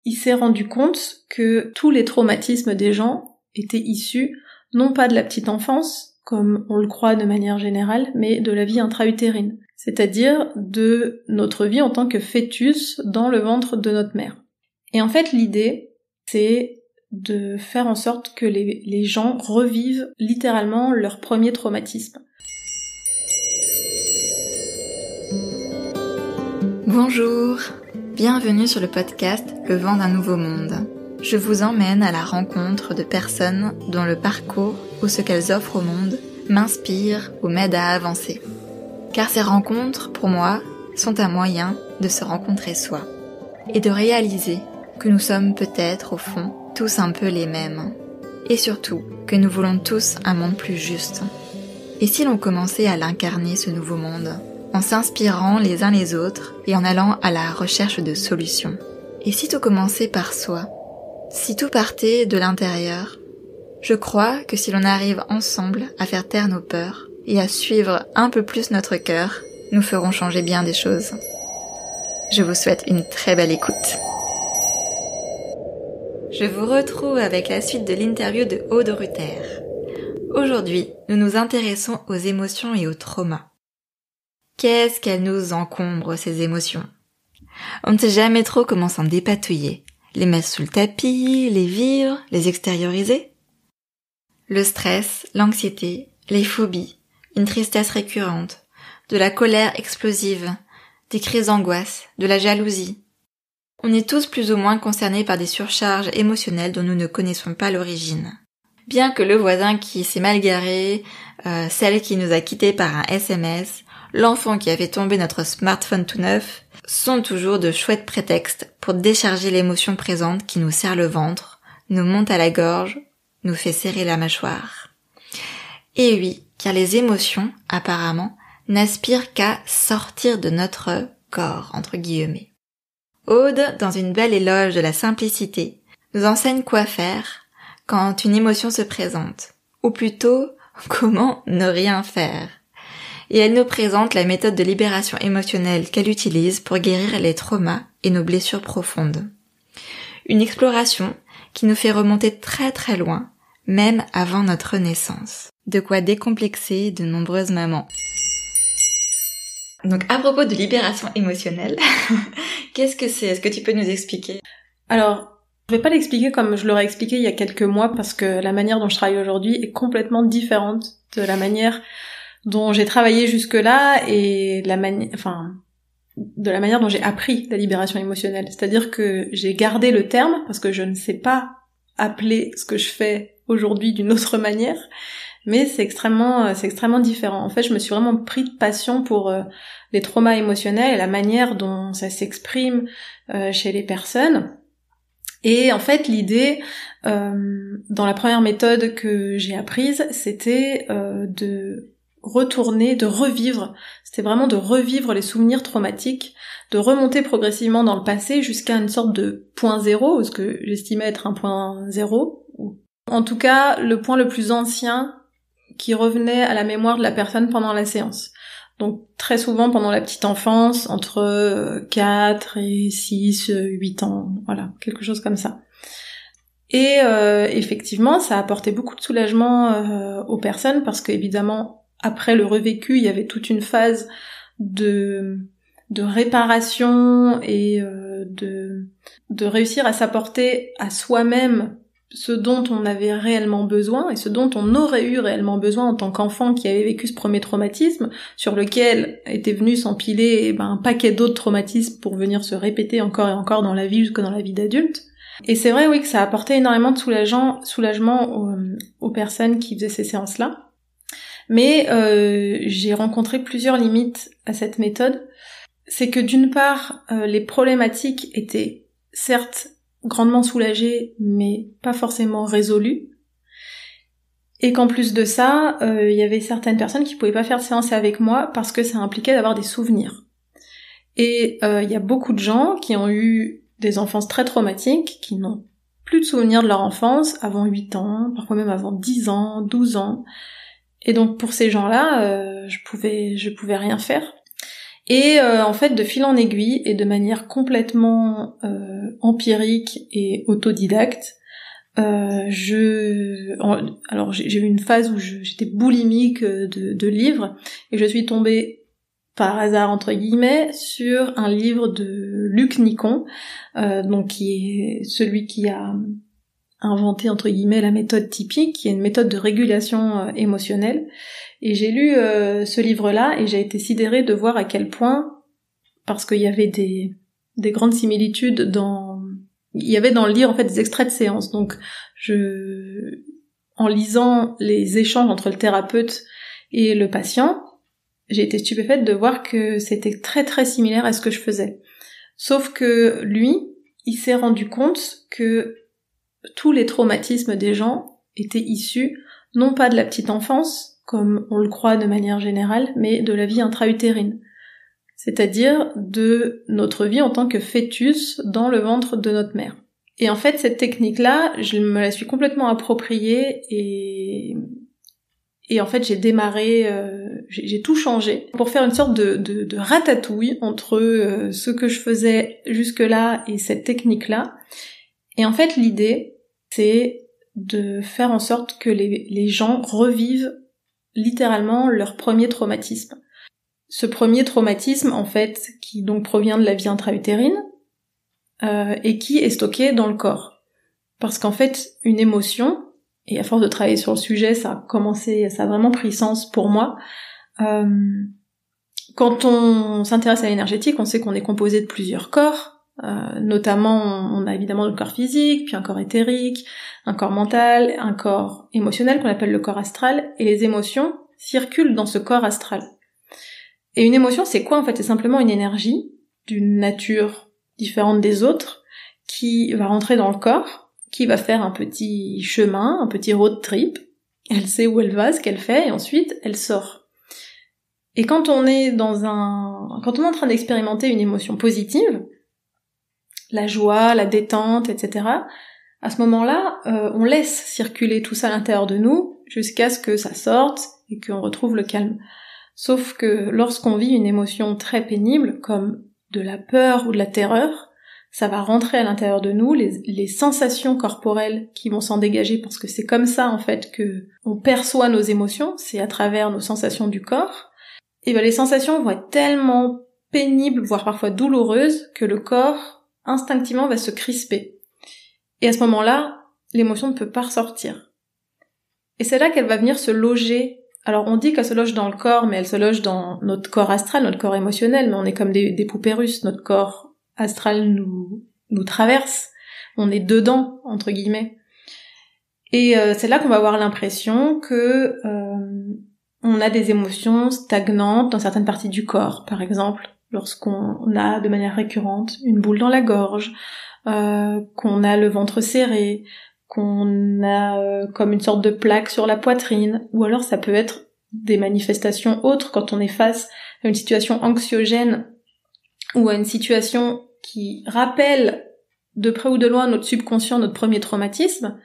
il s'est rendu compte que tous les traumatismes des gens étaient issus non pas de la petite enfance, comme on le croit de manière générale, mais de la vie intra-utérine, c'est-à-dire de notre vie en tant que fœtus dans le ventre de notre mère. Et en fait, l'idée, c'est de faire en sorte que les gens revivent littéralement leur premier traumatisme. Bonjour, bienvenue sur le podcast Le vent d'un nouveau monde. Je vous emmène à la rencontre de personnes dont le parcours ou ce qu'elles offrent au monde m'inspire ou m'aide à avancer. Car ces rencontres, pour moi, sont un moyen de se rencontrer soi et de réaliser que nous sommes peut-être, au fond, tous un peu les mêmes. Et surtout, que nous voulons tous un monde plus juste. Et si l'on commençait à l'incarner, ce nouveau monde, en s'inspirant les uns les autres et en allant à la recherche de solutions? Et si tout commençait par soi? Si tout partait de l'intérieur? Je crois que si l'on arrive ensemble à faire taire nos peurs et à suivre un peu plus notre cœur, nous ferons changer bien des choses. Je vous souhaite une très belle écoute. Je vous retrouve avec la suite de l'interview de Aude Ruther. Aujourd'hui, nous nous intéressons aux émotions et aux traumas. Qu'est-ce qu'elles nous encombrent, ces émotions? On ne sait jamais trop comment s'en dépatouiller. Les mettre sous le tapis, les vivre, les extérioriser? Le stress, l'anxiété, les phobies, une tristesse récurrente, de la colère explosive, des crises d'angoisse, de la jalousie. On est tous plus ou moins concernés par des surcharges émotionnelles dont nous ne connaissons pas l'origine. Bien que le voisin qui s'est mal garé, celle qui nous a quittés par un SMS, l'enfant qui a fait tomber notre smartphone tout neuf, sont toujours de chouettes prétextes pour décharger l'émotion présente qui nous serre le ventre, nous monte à la gorge, nous fait serrer la mâchoire. Et oui, car les émotions, apparemment, n'aspirent qu'à sortir de notre corps, entre guillemets. Aude, dans une belle éloge de la simplicité, nous enseigne quoi faire quand une émotion se présente, ou plutôt, comment ne rien faire. Et elle nous présente la méthode de libération émotionnelle qu'elle utilise pour guérir les traumas et nos blessures profondes. Une exploration qui nous fait remonter très très loin, même avant notre naissance. De quoi décomplexer de nombreuses mamans. Donc à propos de libération émotionnelle, qu'est-ce que c'est? Est-ce que tu peux nous expliquer? Alors, je vais pas l'expliquer comme je l'aurais expliqué il y a quelques mois parce que la manière dont je travaille aujourd'hui est complètement différente de la manière dont j'ai travaillé jusque-là et de la manière dont j'ai appris la libération émotionnelle. C'est-à-dire que j'ai gardé le terme parce que je ne sais pas appeler ce que je fais aujourd'hui d'une autre manière, mais c'est extrêmement différent. En fait, je me suis vraiment pris de passion pour les traumas émotionnels et la manière dont ça s'exprime chez les personnes. Et en fait, l'idée, dans la première méthode que j'ai apprise, c'était de revivre. C'était vraiment de revivre les souvenirs traumatiques, de remonter progressivement dans le passé jusqu'à une sorte de point zéro, ce que j'estimais être un point zéro. En tout cas, le point le plus ancien qui revenait à la mémoire de la personne pendant la séance. Donc très souvent pendant la petite enfance, entre 4 et 6, 8 ans, voilà, quelque chose comme ça. Et effectivement, ça a apporté beaucoup de soulagement aux personnes parce que évidemment, après le revécu, il y avait toute une phase de réparation et de réussir à s'apporter à soi-même ce dont on avait réellement besoin et ce dont on aurait eu réellement besoin en tant qu'enfant qui avait vécu ce premier traumatisme, sur lequel était venu s'empiler un paquet d'autres traumatismes pour venir se répéter encore et encore dans la vie jusque dans la vie d'adulte. Et c'est vrai, oui, que ça a apporté énormément de soulagement aux personnes qui faisaient ces séances-là. Mais j'ai rencontré plusieurs limites à cette méthode. C'est que d'une part, les problématiques étaient certes grandement soulagées, mais pas forcément résolues. Et qu'en plus de ça, il y avait certaines personnes qui pouvaient pas faire de séance avec moi parce que ça impliquait d'avoir des souvenirs. Et il y a beaucoup de gens qui ont eu des enfances très traumatiques, qui n'ont plus de souvenirs de leur enfance avant 8 ans, parfois même avant 10 ans, 12 ans. Et donc pour ces gens-là, je pouvais rien faire. Et en fait, de fil en aiguille et de manière complètement empirique et autodidacte, j'ai eu une phase où j'étais boulimique de livres, et je suis tombée par hasard entre guillemets sur un livre de Luc Nicon, donc qui est celui qui a inventé entre guillemets la méthode typique, qui est une méthode de régulation émotionnelle. Et j'ai lu ce livre-là et j'ai été sidérée de voir à quel point, parce qu'il y avait des grandes similitudes il y avait dans le livre en fait des extraits de séances. Donc en lisant les échanges entre le thérapeute et le patient, j'ai été stupéfaite de voir que c'était très très similaire à ce que je faisais. Sauf que lui, il s'est rendu compte que tous les traumatismes des gens étaient issus non pas de la petite enfance, comme on le croit de manière générale, mais de la vie intra-utérine. C'est-à-dire de notre vie en tant que fœtus dans le ventre de notre mère. Et en fait, cette technique-là, je me la suis complètement appropriée et en fait, j'ai démarré, j'ai tout changé pour faire une sorte de ratatouille entre ce que je faisais jusque-là et cette technique-là. Et en fait, l'idée, c'est de faire en sorte que les gens revivent littéralement leur premier traumatisme. Ce premier traumatisme, en fait, qui donc provient de la vie intra-utérine, et qui est stocké dans le corps. Parce qu'en fait, une émotion, et à force de travailler sur le sujet, ça a vraiment pris sens pour moi. Quand on s'intéresse à l'énergétique, on sait qu'on est composé de plusieurs corps. Notamment, on a évidemment le corps physique, puis un corps éthérique, un corps mental, un corps émotionnel qu'on appelle le corps astral, et les émotions circulent dans ce corps astral. Et une émotion, c'est quoi en fait? C'est simplement une énergie d'une nature différente des autres qui va rentrer dans le corps, qui va faire un petit chemin, un petit road trip. Elle sait où elle va, ce qu'elle fait, et ensuite elle sort. Et quand on est en train d'expérimenter une émotion positive, la joie, la détente, etc., à ce moment-là, on laisse circuler tout ça à l'intérieur de nous jusqu'à ce que ça sorte et qu'on retrouve le calme. Sauf que lorsqu'on vit une émotion très pénible, comme de la peur ou de la terreur, ça va rentrer à l'intérieur de nous, les sensations corporelles qui vont s'en dégager, parce que c'est comme ça en fait que on perçoit nos émotions, c'est à travers nos sensations du corps. Et ben les sensations vont être tellement pénibles, voire parfois douloureuses, que le corps instinctivement va se crisper. Et à ce moment-là, l'émotion ne peut pas ressortir. Et c'est là qu'elle va venir se loger. Alors on dit qu'elle se loge dans le corps, mais elle se loge dans notre corps astral, notre corps émotionnel, mais on est comme des poupées russes, notre corps astral nous traverse, on est dedans, entre guillemets. Et c'est là qu'on va avoir l'impression que on a des émotions stagnantes dans certaines parties du corps, par exemple, lorsqu'on a de manière récurrente une boule dans la gorge, qu'on a le ventre serré, qu'on a comme une sorte de plaque sur la poitrine, ou alors ça peut être des manifestations autres quand on est face à une situation anxiogène ou à une situation qui rappelle de près ou de loin notre subconscient, notre premier traumatisme.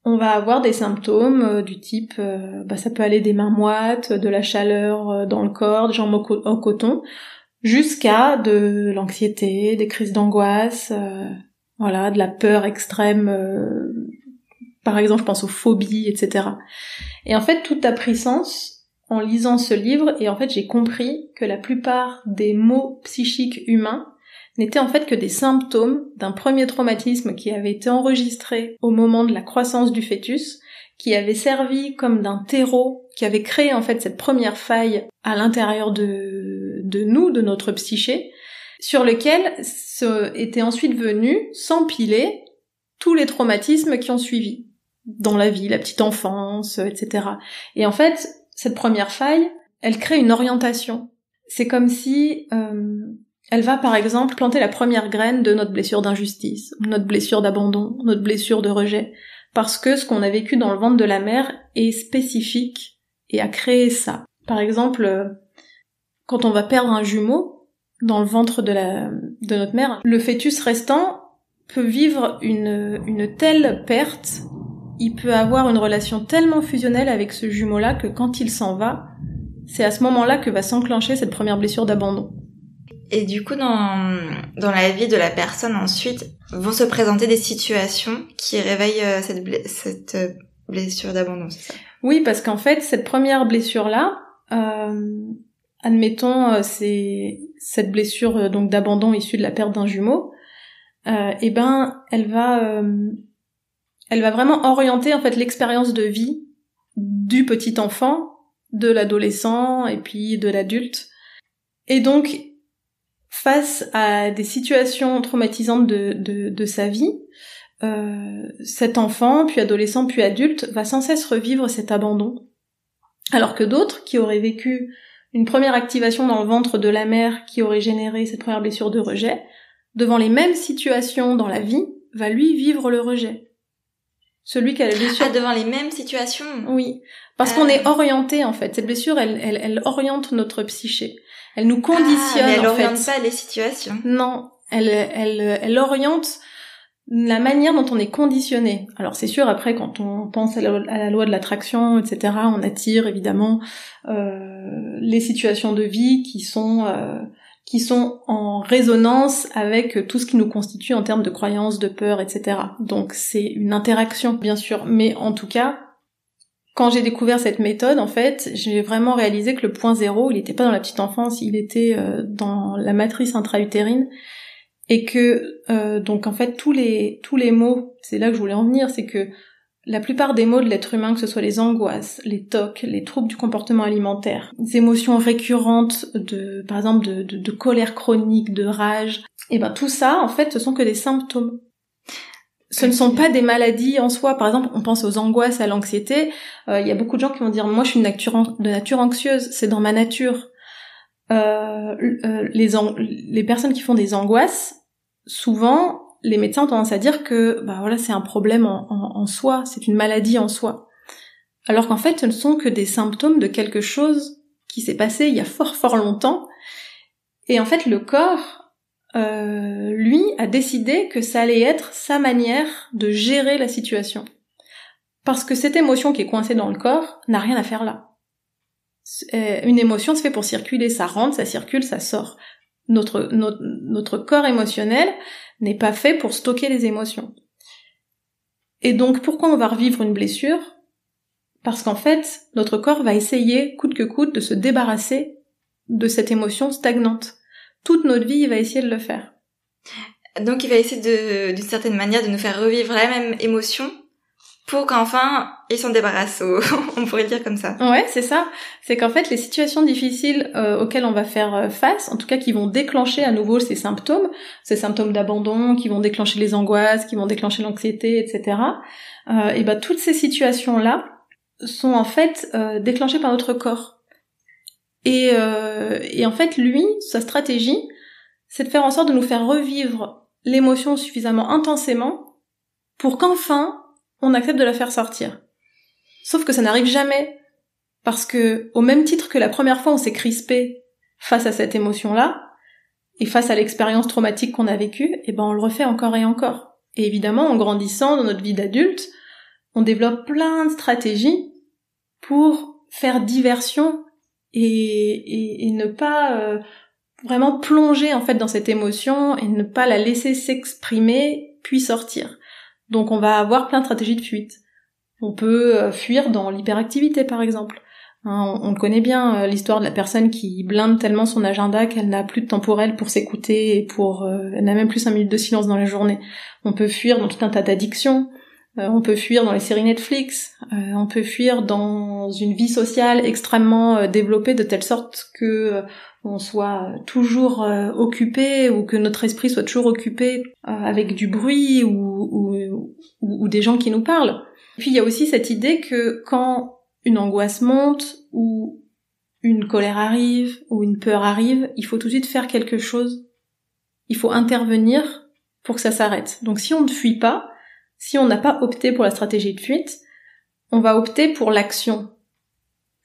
On va avoir des symptômes du type, ça peut aller des mains moites, de la chaleur dans le corps, des jambes en coton, jusqu'à de l'anxiété, des crises d'angoisse, de la peur extrême, par exemple je pense aux phobies, etc. Et en fait tout a pris sens en lisant ce livre, et en fait j'ai compris que la plupart des maux psychiques humains n'étaient en fait que des symptômes d'un premier traumatisme qui avait été enregistré au moment de la croissance du fœtus, qui avait servi comme d'un terreau, qui avait créé en fait cette première faille à l'intérieur de nous, de notre psyché, sur lequel étaient ensuite venus s'empiler tous les traumatismes qui ont suivi dans la vie, la petite enfance, etc. Et en fait, cette première faille, elle crée une orientation. C'est comme si elle va par exemple planter la première graine de notre blessure d'injustice, notre blessure d'abandon, notre blessure de rejet, parce que ce qu'on a vécu dans le ventre de la mère est spécifique et a créé ça. Par exemple, quand on va perdre un jumeau dans le ventre de notre mère, le fœtus restant peut vivre une telle perte, il peut avoir une relation tellement fusionnelle avec ce jumeau-là que quand il s'en va, c'est à ce moment-là que va s'enclencher cette première blessure d'abandon. Et du coup, dans la vie de la personne ensuite, vont se présenter des situations qui réveillent cette blessure d'abandon, c'est ça? Oui, parce qu'en fait, cette première blessure-là, admettons, c'est cette blessure donc d'abandon issue de la perte d'un jumeau, elle va vraiment orienter en fait l'expérience de vie du petit enfant, de l'adolescent et puis de l'adulte. Et donc, face à des situations traumatisantes de sa vie, cet enfant, puis adolescent, puis adulte, va sans cesse revivre cet abandon. Alors que d'autres, qui auraient vécu une première activation dans le ventre de la mère qui aurait généré cette première blessure de rejet, devant les mêmes situations dans la vie, va lui vivre le rejet. Celui qui a la blessure... Ah, devant les mêmes situations? Oui. Parce qu'on est orienté, en fait. Cette blessure, elle oriente notre psyché. Elle nous conditionne, mais elle en fait. oriente pas les situations. Non. Elle oriente la manière dont on est conditionné. Alors c'est sûr, après, quand on pense à la loi de l'attraction, etc., on attire, évidemment, les situations de vie qui sont en résonance avec tout ce qui nous constitue en termes de croyances, de peur, etc. Donc c'est une interaction, bien sûr. Mais en tout cas, quand j'ai découvert cette méthode, en fait, j'ai vraiment réalisé que le point zéro, il n'était pas dans la petite enfance, il était dans la matrice intra-utérine. Et que, donc en fait, tous les mots, c'est là que je voulais en venir, c'est que la plupart des maux de l'être humain, que ce soit les angoisses, les TOC, les troubles du comportement alimentaire, les émotions récurrentes par exemple, de colère chronique, de rage, et ben tout ça, en fait, ce sont que des symptômes. Ce ne sont pas des maladies en soi. Par exemple, on pense aux angoisses, à l'anxiété. Il y a beaucoup de gens qui vont dire, moi, je suis de nature anxieuse, c'est dans ma nature. Les personnes qui font des angoisses, souvent, les médecins ont tendance à dire que, c'est un problème en soi, c'est une maladie en soi. Alors qu'en fait, ce ne sont que des symptômes de quelque chose qui s'est passé il y a fort fort longtemps. Et en fait, le corps, lui, a décidé que ça allait être sa manière de gérer la situation. Parce que cette émotion qui est coincée dans le corps n'a rien à faire là. Une émotion se fait pour circuler, ça rentre, ça circule, ça sort. Notre corps émotionnel n'est pas fait pour stocker les émotions. Et donc, pourquoi on va revivre une blessure? Parce qu'en fait, notre corps va essayer, coûte que coûte, de se débarrasser de cette émotion stagnante. Toute notre vie, il va essayer de le faire. Donc, il va essayer d'une certaine manière de nous faire revivre la même émotion pour qu'enfin, il s'en débarrasse, on pourrait le dire comme ça. Ouais, c'est ça. C'est qu'en fait, les situations difficiles auxquelles on va faire face, en tout cas qui vont déclencher à nouveau ces symptômes d'abandon, qui vont déclencher les angoisses, qui vont déclencher l'anxiété, etc., toutes ces situations-là sont en fait déclenchées par notre corps. Et en fait, lui, sa stratégie, c'est de faire en sorte de nous faire revivre l'émotion suffisamment intensément pour qu'enfin, on accepte de la faire sortir. Sauf que ça n'arrive jamais, parce que, au même titre que la première fois on s'est crispé face à cette émotion-là, et face à l'expérience traumatique qu'on a vécue, on le refait encore et encore. Et évidemment, en grandissant dans notre vie d'adulte, on développe plein de stratégies pour faire diversion et ne pas vraiment plonger en fait dans cette émotion et ne pas la laisser s'exprimer puis sortir. Donc on va avoir plein de stratégies de fuite. On peut fuir dans l'hyperactivité par exemple. On connaît bien l'histoire de la personne qui blinde tellement son agenda qu'elle n'a plus de temps pour elle, pour s'écouter et elle n'a même plus 5 minutes de silence dans la journée. On peut fuir dans tout un tas d'addictions. On peut fuir dans les séries Netflix. On peut fuir dans une vie sociale extrêmement développée de telle sorte que on soit toujours occupé ou que notre esprit soit toujours occupé avec du bruit ou des gens qui nous parlent. Et puis il y a aussi cette idée que quand une angoisse monte ou une colère arrive ou une peur arrive, il faut tout de suite faire quelque chose. Il faut intervenir pour que ça s'arrête. Donc si on ne fuit pas, si on n'a pas opté pour la stratégie de fuite, on va opter pour l'action.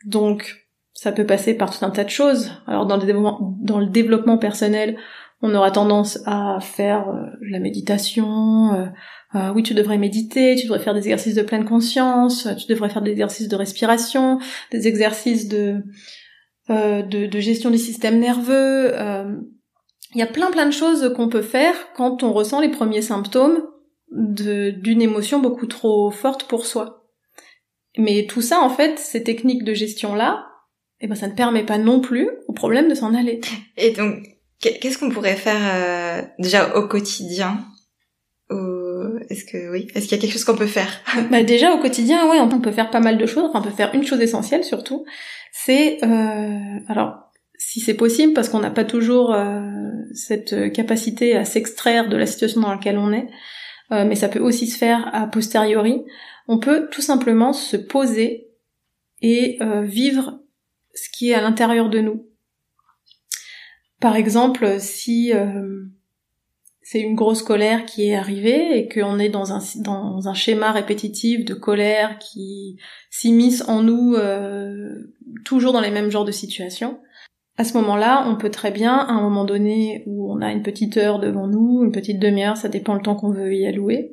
Donc ça peut passer par tout un tas de choses. Alors dans le développement personnel, on aura tendance à faire la méditation, oui tu devrais méditer, tu devrais faire des exercices de pleine conscience, tu devrais faire des exercices de respiration, des exercices de gestion du système nerveux. Il y a plein de choses qu'on peut faire quand on ressent les premiers symptômes d'une émotion beaucoup trop forte pour soi. Mais tout ça, en fait, ces techniques de gestion-là, ça ne permet pas non plus au problème de s'en aller. Et donc, qu'est-ce qu'on pourrait faire déjà au quotidien? Est-ce qu'il y a quelque chose qu'on peut faire? Déjà au quotidien, ouais, on peut faire pas mal de choses. Enfin, on peut faire une chose essentielle surtout, c'est alors si c'est possible, parce qu'on n'a pas toujours cette capacité à s'extraire de la situation dans laquelle on est, mais ça peut aussi se faire a posteriori. On peut tout simplement se poser et vivre ce qui est à l'intérieur de nous. Par exemple, si c'est une grosse colère qui est arrivée et qu'on est dans un schéma répétitif de colère qui s'immisce en nous toujours dans les mêmes genres de situations, à ce moment-là, on peut très bien, à un moment donné où on a une petite heure devant nous, une petite demi-heure, ça dépend le temps qu'on veut y allouer,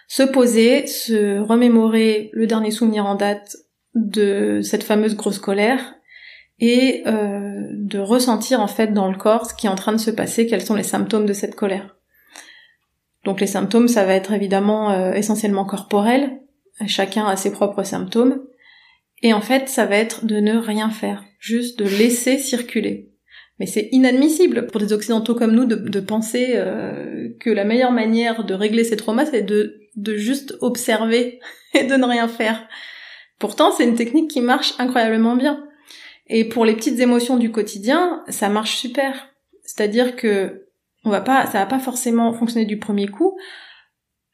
se poser, se remémorer le dernier souvenir en date de cette fameuse grosse colère et de ressentir en fait dans le corps ce qui est en train de se passer, quels sont les symptômes de cette colère. Donc les symptômes, ça va être évidemment essentiellement corporel, chacun a ses propres symptômes, et en fait ça va être de ne rien faire, juste de laisser circuler. Mais c'est inadmissible pour des occidentaux comme nous de penser que la meilleure manière de régler ces traumas, c'est de juste observer et de ne rien faire. Pourtant, c'est une technique qui marche incroyablement bien. Et pour les petites émotions du quotidien, ça marche super. C'est-à-dire que ça va pas forcément fonctionner du premier coup,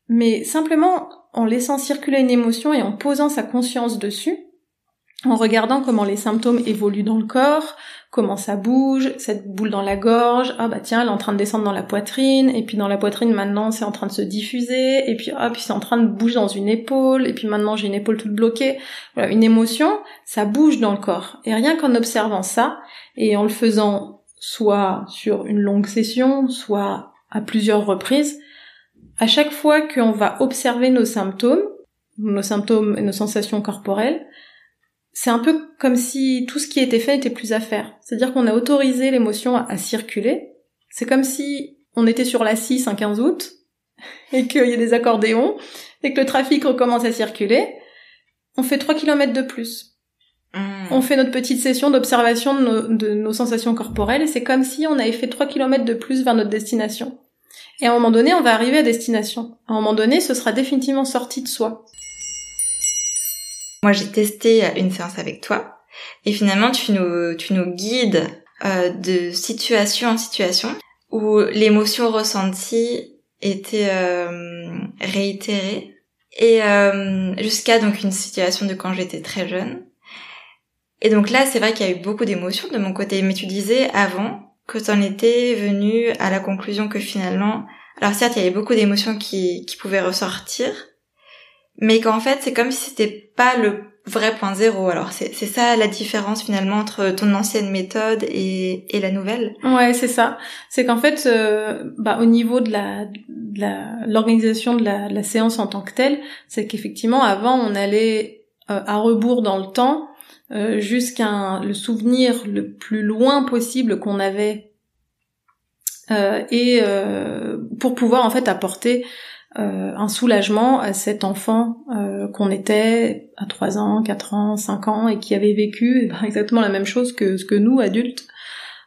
mais simplement en laissant circuler une émotion et en posant sa conscience dessus, en regardant comment les symptômes évoluent dans le corps, comment ça bouge, cette boule dans la gorge, tiens, elle est en train de descendre dans la poitrine, et puis dans la poitrine maintenant c'est en train de se diffuser, et puis puis c'est en train de bouger dans une épaule, et puis maintenant j'ai une épaule toute bloquée. Voilà, une émotion, ça bouge dans le corps. Et rien qu'en observant ça, et en le faisant soit sur une longue session, soit à plusieurs reprises, à chaque fois qu'on va observer nos symptômes et nos sensations corporelles, c'est un peu comme si tout ce qui était fait n'était plus à faire. C'est-à-dire qu'on a autorisé l'émotion à circuler. C'est comme si on était sur la 6 un 15 août, et qu'il y a des accordéons, et que le trafic recommence à circuler. On fait 3 km de plus. On fait notre petite session d'observation de nos sensations corporelles, et c'est comme si on avait fait 3 km de plus vers notre destination. Et à un moment donné, on va arriver à destination. À un moment donné, ce sera définitivement sorti de soi. Moi, j'ai testé une séance avec toi, et finalement, tu nous guides de situation en situation, où l'émotion ressentie était réitérée, et jusqu'à donc une situation de quand j'étais très jeune. Et donc là, c'est vrai qu'il y a eu beaucoup d'émotions de mon côté, mais tu disais avant que t'en étais venue à la conclusion que finalement, alors certes, il y avait beaucoup d'émotions qui pouvaient ressortir, mais qu'en fait, c'est comme si c'était pas le vrai point zéro. Alors c'est ça la différence finalement entre ton ancienne méthode et la nouvelle. Ouais, c'est ça. C'est qu'en fait, au niveau de l'organisation de la séance en tant que telle, c'est qu'effectivement avant on allait à rebours dans le temps jusqu'à le souvenir le plus loin possible qu'on avait et pour pouvoir en fait apporter un soulagement à cet enfant qu'on était à 3 ans, 4 ans, 5 ans et qui avait vécu exactement la même chose que ce que nous, adultes,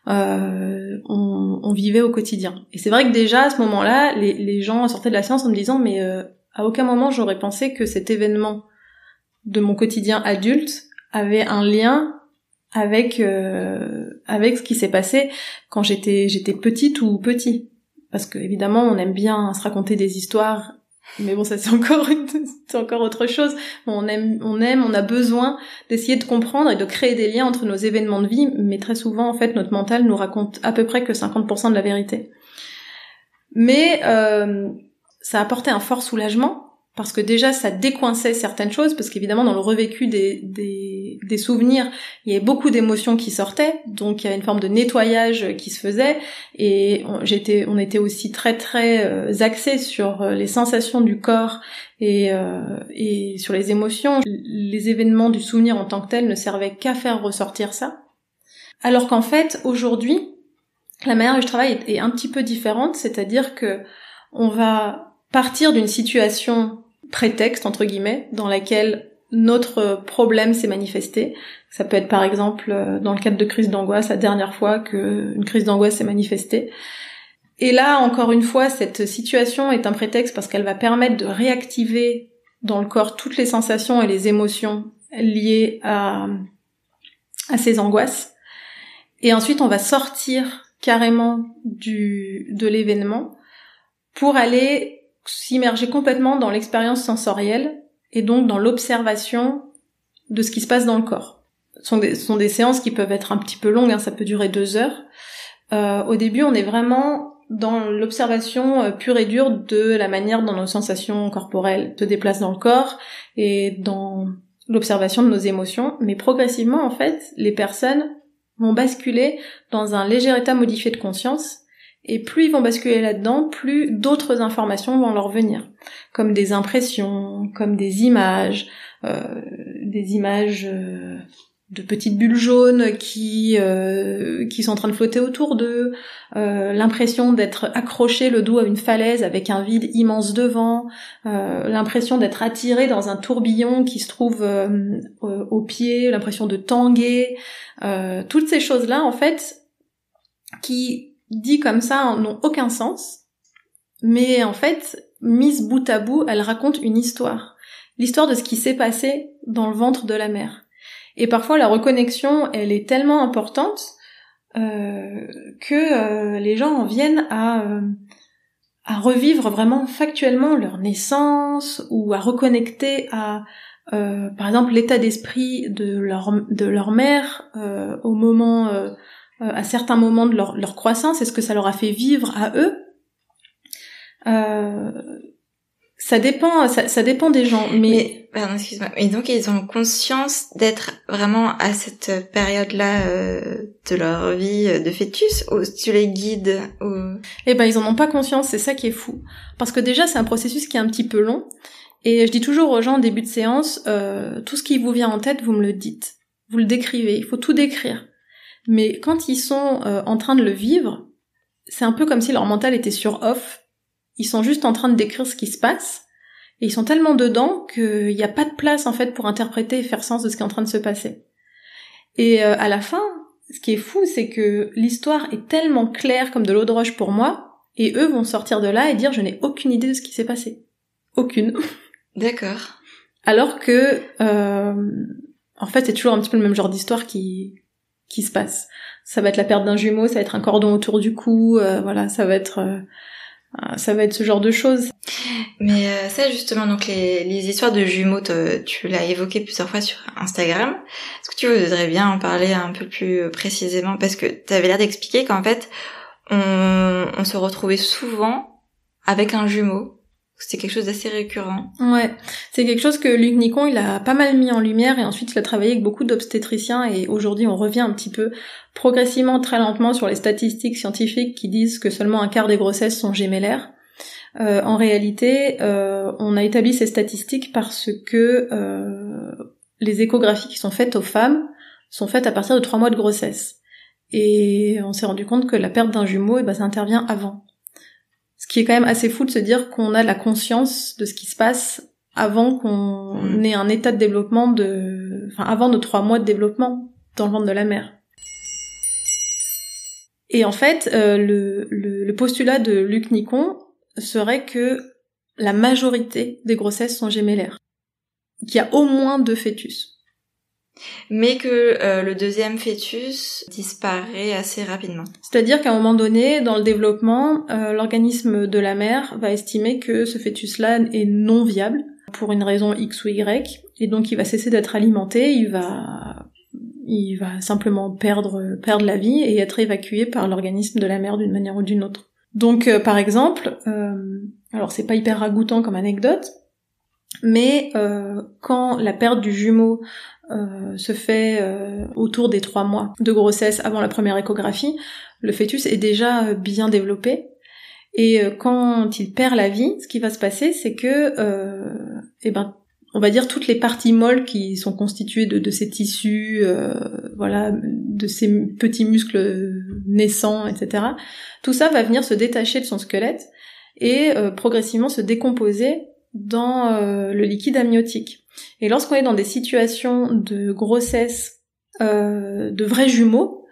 on vivait au quotidien. Et c'est vrai que déjà, à ce moment-là, les gens sortaient de la séance en me disant « mais à aucun moment j'aurais pensé que cet événement de mon quotidien adulte avait un lien avec ce qui s'est passé quand j'étais petite ou petit ». Parce que évidemment on aime bien se raconter des histoires, mais bon ça c'est encore autre chose. On a besoin d'essayer de comprendre et de créer des liens entre nos événements de vie, mais très souvent en fait notre mental nous raconte à peu près que 50% de la vérité. Mais ça a apporté un fort soulagement parce que déjà ça décoinçait certaines choses, parce qu'évidemment dans le revécu des souvenirs, il y avait beaucoup d'émotions qui sortaient, donc il y avait une forme de nettoyage qui se faisait, et on était aussi très très axés sur les sensations du corps et sur les émotions. Les événements du souvenir en tant que tels ne servaient qu'à faire ressortir ça. Alors qu'en fait, aujourd'hui, la manière dont je travaille est un petit peu différente, c'est-à-dire que on va partir d'une situation prétexte, entre guillemets, dans laquelle notre problème s'est manifesté. Ça peut être par exemple dans le cadre de crise d'angoisse, la dernière fois qu'une crise d'angoisse s'est manifestée. Et là, encore une fois, cette situation est un prétexte parce qu'elle va permettre de réactiver dans le corps toutes les sensations et les émotions liées à ces angoisses. Et ensuite, on va sortir carrément de l'événement pour aller s'immerger complètement dans l'expérience sensorielle et donc dans l'observation de ce qui se passe dans le corps. Ce sont des séances qui peuvent être un petit peu longues, ça peut durer 2 heures. Au début, on est vraiment dans l'observation pure et dure de la manière dont nos sensations corporelles se déplacent dans le corps et dans l'observation de nos émotions. Mais progressivement, en fait, les personnes vont basculer dans un léger état modifié de conscience. Et plus ils vont basculer là-dedans, plus d'autres informations vont leur venir, comme des impressions, comme des images de petites bulles jaunes qui sont en train de flotter autour d'eux, l'impression d'être accroché le dos à une falaise avec un vide immense devant, l'impression d'être attiré dans un tourbillon qui se trouve au pied, l'impression de tanguer, toutes ces choses-là en fait qui dit comme ça n'ont aucun sens, mais en fait, mises bout à bout, elles racontent une histoire. L'histoire de ce qui s'est passé dans le ventre de la mère. Et parfois, la reconnexion, elle est tellement importante que les gens en viennent à revivre vraiment factuellement leur naissance, ou à reconnecter à, par exemple, l'état d'esprit de leur mère au moment... à certains moments de leur croissance, est-ce que ça leur a fait vivre à eux? Ça dépend des gens, mais pardon, excuse-moi. Et donc ils ont conscience d'être vraiment à cette période-là de leur vie de fœtus, ou tu les guides ou... Eh ben ils en ont pas conscience, c'est ça qui est fou. Parce que déjà c'est un processus qui est un petit peu long, et je dis toujours aux gens en début de séance, tout ce qui vous vient en tête, vous me le dites, vous le décrivez, il faut tout décrire. Mais quand ils sont en train de le vivre, c'est un peu comme si leur mental était sur off. Ils sont juste en train de décrire ce qui se passe, et ils sont tellement dedans qu'il n'y a pas de place en fait pour interpréter et faire sens de ce qui est en train de se passer. Et à la fin, ce qui est fou, c'est que l'histoire est tellement claire comme de l'eau de roche pour moi, et eux vont sortir de là et dire « je n'ai aucune idée de ce qui s'est passé ». Aucune. D'accord. Alors que, en fait, c'est toujours un petit peu le même genre d'histoire qui se passe. Ça va être la perte d'un jumeau, ça va être un cordon autour du cou, voilà, ça va être ce genre de choses. Mais ça justement, donc les histoires de jumeaux, tu l'as évoqué plusieurs fois sur Instagram. Est-ce que tu voudrais bien en parler un peu plus précisément? Parce que tu avais l'air d'expliquer qu'en fait, on se retrouvait souvent avec un jumeau. C'est quelque chose d'assez récurrent. Ouais, c'est quelque chose que Luc Nicon, il a pas mal mis en lumière, et ensuite il a travaillé avec beaucoup d'obstétriciens, et aujourd'hui on revient un petit peu progressivement, très lentement, sur les statistiques scientifiques qui disent que seulement un quart des grossesses sont gémellaires. En réalité, on a établi ces statistiques parce que les échographies qui sont faites aux femmes sont faites à partir de 3 mois de grossesse. Et on s'est rendu compte que la perte d'un jumeau, ça intervient avant. Ce qui est quand même assez fou de se dire qu'on a la conscience de ce qui se passe avant qu'on ait un état de développement avant nos 3 mois de développement dans le ventre de la mère. Et en fait, le postulat de Luc Nicon serait que la majorité des grossesses sont gémellaires. Qu'il y a au moins 2 fœtus. Mais que le deuxième fœtus disparaît assez rapidement. C'est-à-dire qu'à un moment donné, dans le développement, l'organisme de la mère va estimer que ce fœtus-là est non viable pour une raison X ou Y, et donc il va cesser d'être alimenté, il va simplement perdre la vie et être évacué par l'organisme de la mère d'une manière ou d'une autre. Donc par exemple, alors c'est pas hyper ragoûtant comme anecdote, Mais quand la perte du jumeau se fait autour des 3 mois de grossesse avant la première échographie, le fœtus est déjà bien développé. Et quand il perd la vie, ce qui va se passer, c'est que, on va dire toutes les parties molles qui sont constituées de ces tissus, voilà, de ces petits muscles naissants, etc. Tout ça va venir se détacher de son squelette et progressivement se décomposer dans le liquide amniotique. Et lorsqu'on est dans des situations de grossesse de vrais jumeaux,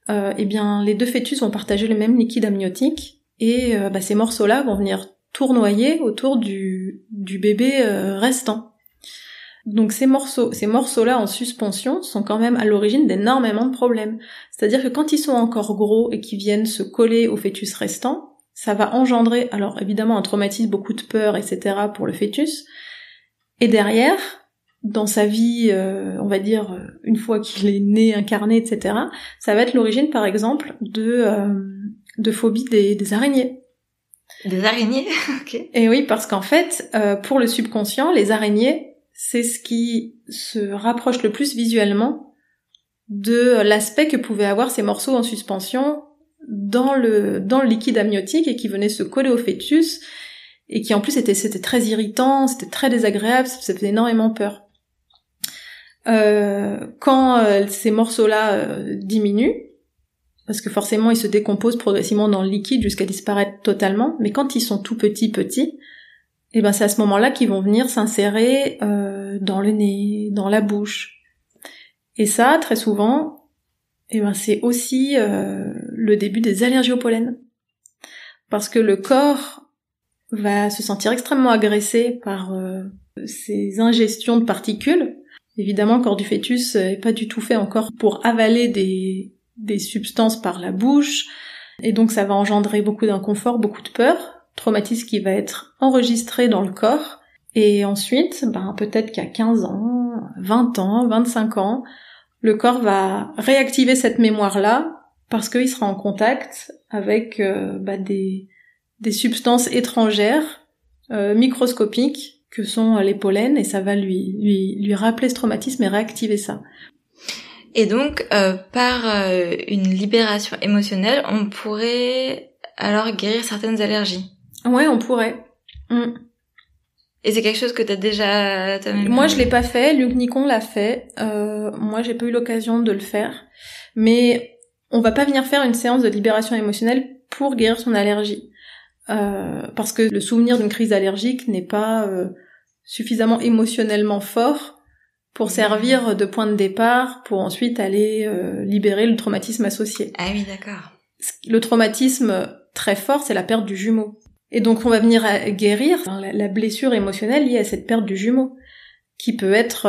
eh bien les deux fœtus vont partager le même liquide amniotique. Et ces morceaux-là vont venir tournoyer autour du bébé restant. Donc ces morceaux-là en suspension sont quand même à l'origine d'énormément de problèmes. C'est-à-dire que quand ils sont encore gros et qu'ils viennent se coller au fœtus restant, ça va engendrer, alors évidemment un traumatisme, beaucoup de peur, etc. pour le fœtus. Et derrière, dans sa vie, on va dire, une fois qu'il est né, incarné, etc., ça va être l'origine, par exemple, de phobie des araignées. Des araignées? Ok. Et oui, parce qu'en fait, pour le subconscient, les araignées, c'est ce qui se rapproche le plus visuellement de l'aspect que pouvaient avoir ces morceaux en suspension dans le liquide amniotique et qui venaient se coller au fœtus et qui en plus c'était très irritant, c'était très désagréable, ça faisait énormément peur. Quand ces morceaux-là diminuent, parce que forcément ils se décomposent progressivement dans le liquide jusqu'à disparaître totalement, mais quand ils sont tout petits, et ben c'est à ce moment-là qu'ils vont venir s'insérer dans le nez, dans la bouche. Et ça, très souvent, et ben c'est aussi le début des allergies au pollen. Parce que le corps va se sentir extrêmement agressé par ces ingestions de particules. Évidemment, le corps du fœtus n'est pas du tout fait encore pour avaler des substances par la bouche, et donc ça va engendrer beaucoup d'inconfort, beaucoup de peur, traumatisme qui va être enregistré dans le corps, et ensuite, peut-être qu'à 15 ans, 20 ans, 25 ans, le corps va réactiver cette mémoire-là, parce qu'il sera en contact avec des substances étrangères, microscopiques, que sont les pollens, et ça va lui rappeler ce traumatisme et réactiver ça. Et donc, par une libération émotionnelle, on pourrait alors guérir certaines allergies. Ouais, on pourrait. Et c'est quelque chose que t'as déjà... Moi, je l'ai pas fait. Luc Nicon l'a fait. Moi, j'ai pas eu l'occasion de le faire. Mais on va pas venir faire une séance de libération émotionnelle pour guérir son allergie. Parce que le souvenir d'une crise allergique n'est pas suffisamment émotionnellement fort pour servir de point de départ, pour ensuite aller libérer le traumatisme associé. Ah oui, d'accord. Le traumatisme très fort, c'est la perte du jumeau. Et donc on va venir guérir la blessure émotionnelle liée à cette perte du jumeau, qui peut être,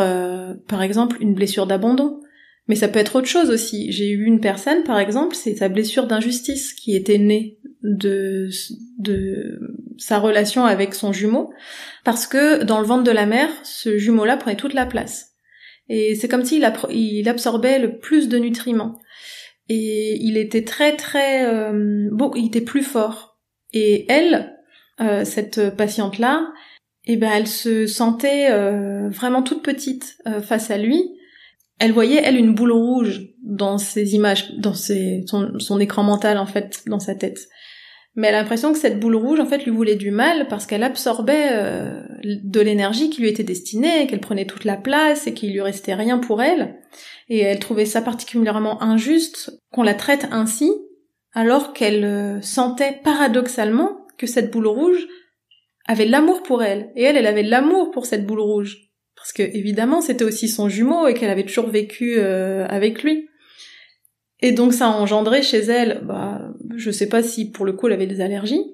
par exemple, une blessure d'abandon. Mais ça peut être autre chose aussi. J'ai eu une personne, par exemple, c'est sa blessure d'injustice qui était née de sa relation avec son jumeau, parce que dans le ventre de la mère, ce jumeau-là prenait toute la place. Et c'est comme s'il il absorbait le plus de nutriments. Et il était très très... il était plus fort. Et elle, cette patiente-là, elle se sentait vraiment toute petite face à lui. Elle voyait, elle, une boule rouge dans ses images, dans son écran mental, en fait, dans sa tête. Mais elle a l'impression que cette boule rouge, en fait, lui voulait du mal parce qu'elle absorbait de l'énergie qui lui était destinée, qu'elle prenait toute la place et qu'il lui restait rien pour elle. Et elle trouvait ça particulièrement injuste qu'on la traite ainsi, alors qu'elle sentait paradoxalement que cette boule rouge avait de l'amour pour elle. Et elle avait de l'amour pour cette boule rouge. Parce que, évidemment, c'était aussi son jumeau et qu'elle avait toujours vécu avec lui. Et donc ça a engendré chez elle, je sais pas si pour le coup elle avait des allergies,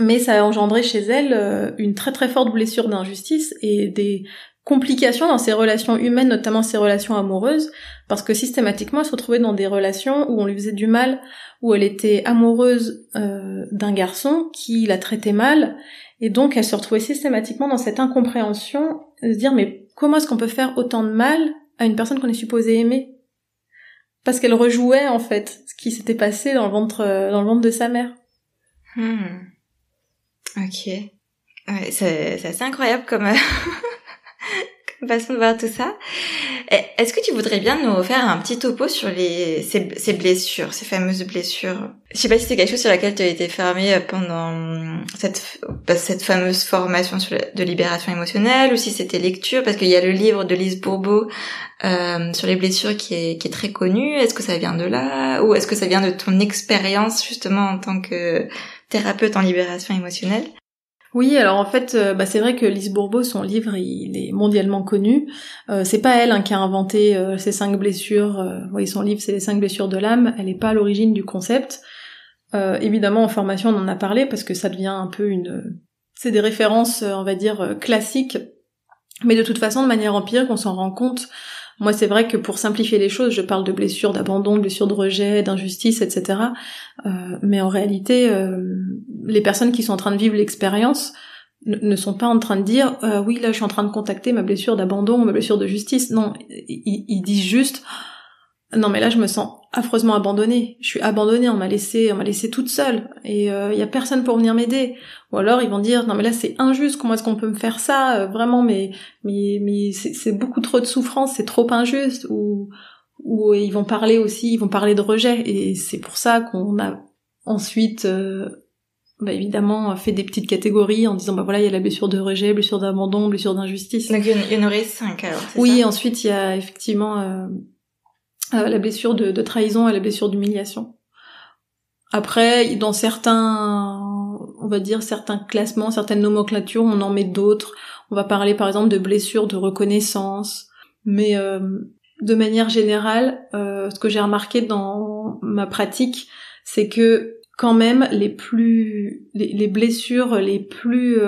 mais ça a engendré chez elle une très très forte blessure d'injustice et des complications dans ses relations humaines, notamment ses relations amoureuses, parce que systématiquement elle se retrouvait dans des relations où on lui faisait du mal, où elle était amoureuse d'un garçon qui la traitait mal, et donc elle se retrouvait systématiquement dans cette incompréhension de se dire mais comment est-ce qu'on peut faire autant de mal à une personne qu'on est supposé aimer ? Parce qu'elle rejouait, en fait, ce qui s'était passé dans le ventre de sa mère. Ok. Ouais, c'est assez incroyable comme façon de voir tout ça. Est-ce que tu voudrais bien nous faire un petit topo sur ces blessures, ces fameuses blessures? Je sais pas si c'est quelque chose sur laquelle tu as été formée pendant cette fameuse formation de libération émotionnelle, ou si c'était lecture, parce qu'il y a le livre de Lise Bourbeau sur les blessures qui est très connu. Est-ce que ça vient de là, ou est-ce que ça vient de ton expérience justement en tant que thérapeute en libération émotionnelle? Oui, alors en fait, c'est vrai que Lise Bourbeau, son livre, il est mondialement connu. C'est pas elle qui a inventé ces 5 blessures. Oui, son livre, c'est les 5 blessures de l'âme. Elle n'est pas à l'origine du concept. Évidemment, en formation, on en a parlé parce que ça devient un peu c'est des références, on va dire, classiques. Mais de toute façon, de manière empirique, on s'en rend compte. Moi, c'est vrai que pour simplifier les choses, je parle de blessures d'abandon, de blessures de rejet, d'injustice, etc. Mais en réalité, les personnes qui sont en train de vivre l'expérience ne sont pas en train de dire oui, là, je suis en train de contacter ma blessure d'abandon, ma blessure de justice. Non, ils disent juste non, mais là, je me sens affreusement abandonnée. Je suis abandonnée, on m'a laissée toute seule, et y a personne pour venir m'aider. Ou alors ils vont dire non, mais là, c'est injuste. Comment est-ce qu'on peut me faire ça vraiment, mais c'est beaucoup trop de souffrance, c'est trop injuste. Ou ils vont parler de rejet, et c'est pour ça qu'on a ensuite évidemment fait des petites catégories en disant voilà, il y a la blessure de rejet, blessure d'abandon, blessure d'injustice. Donc il y en aurait 5 alors, c'est oui, ça? Ensuite il y a effectivement la blessure de trahison et la blessure d'humiliation. Après, dans certains classements, certaines nomenclatures, on en met d'autres. On va parler par exemple de blessures de reconnaissance. Mais de manière générale, ce que j'ai remarqué dans ma pratique, c'est que quand même les blessures les plus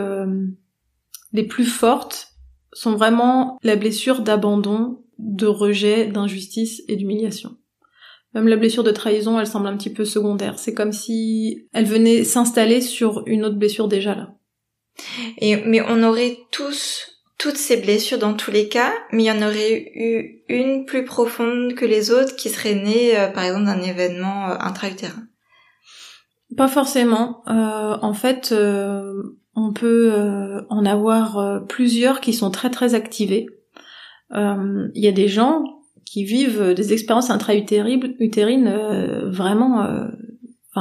fortes sont vraiment la blessure d'abandon, de rejet, d'injustice et d'humiliation. Même la blessure de trahison, elle semble un petit peu secondaire. C'est comme si elle venait s'installer sur une autre blessure déjà là. Mais on aurait toutes ces blessures dans tous les cas, mais il y en aurait eu une plus profonde que les autres qui serait née, par exemple, d'un événement intra-utérin. Pas forcément. En fait, on peut en avoir plusieurs qui sont très très activées. Il y a des gens qui vivent des expériences intra-utérines vraiment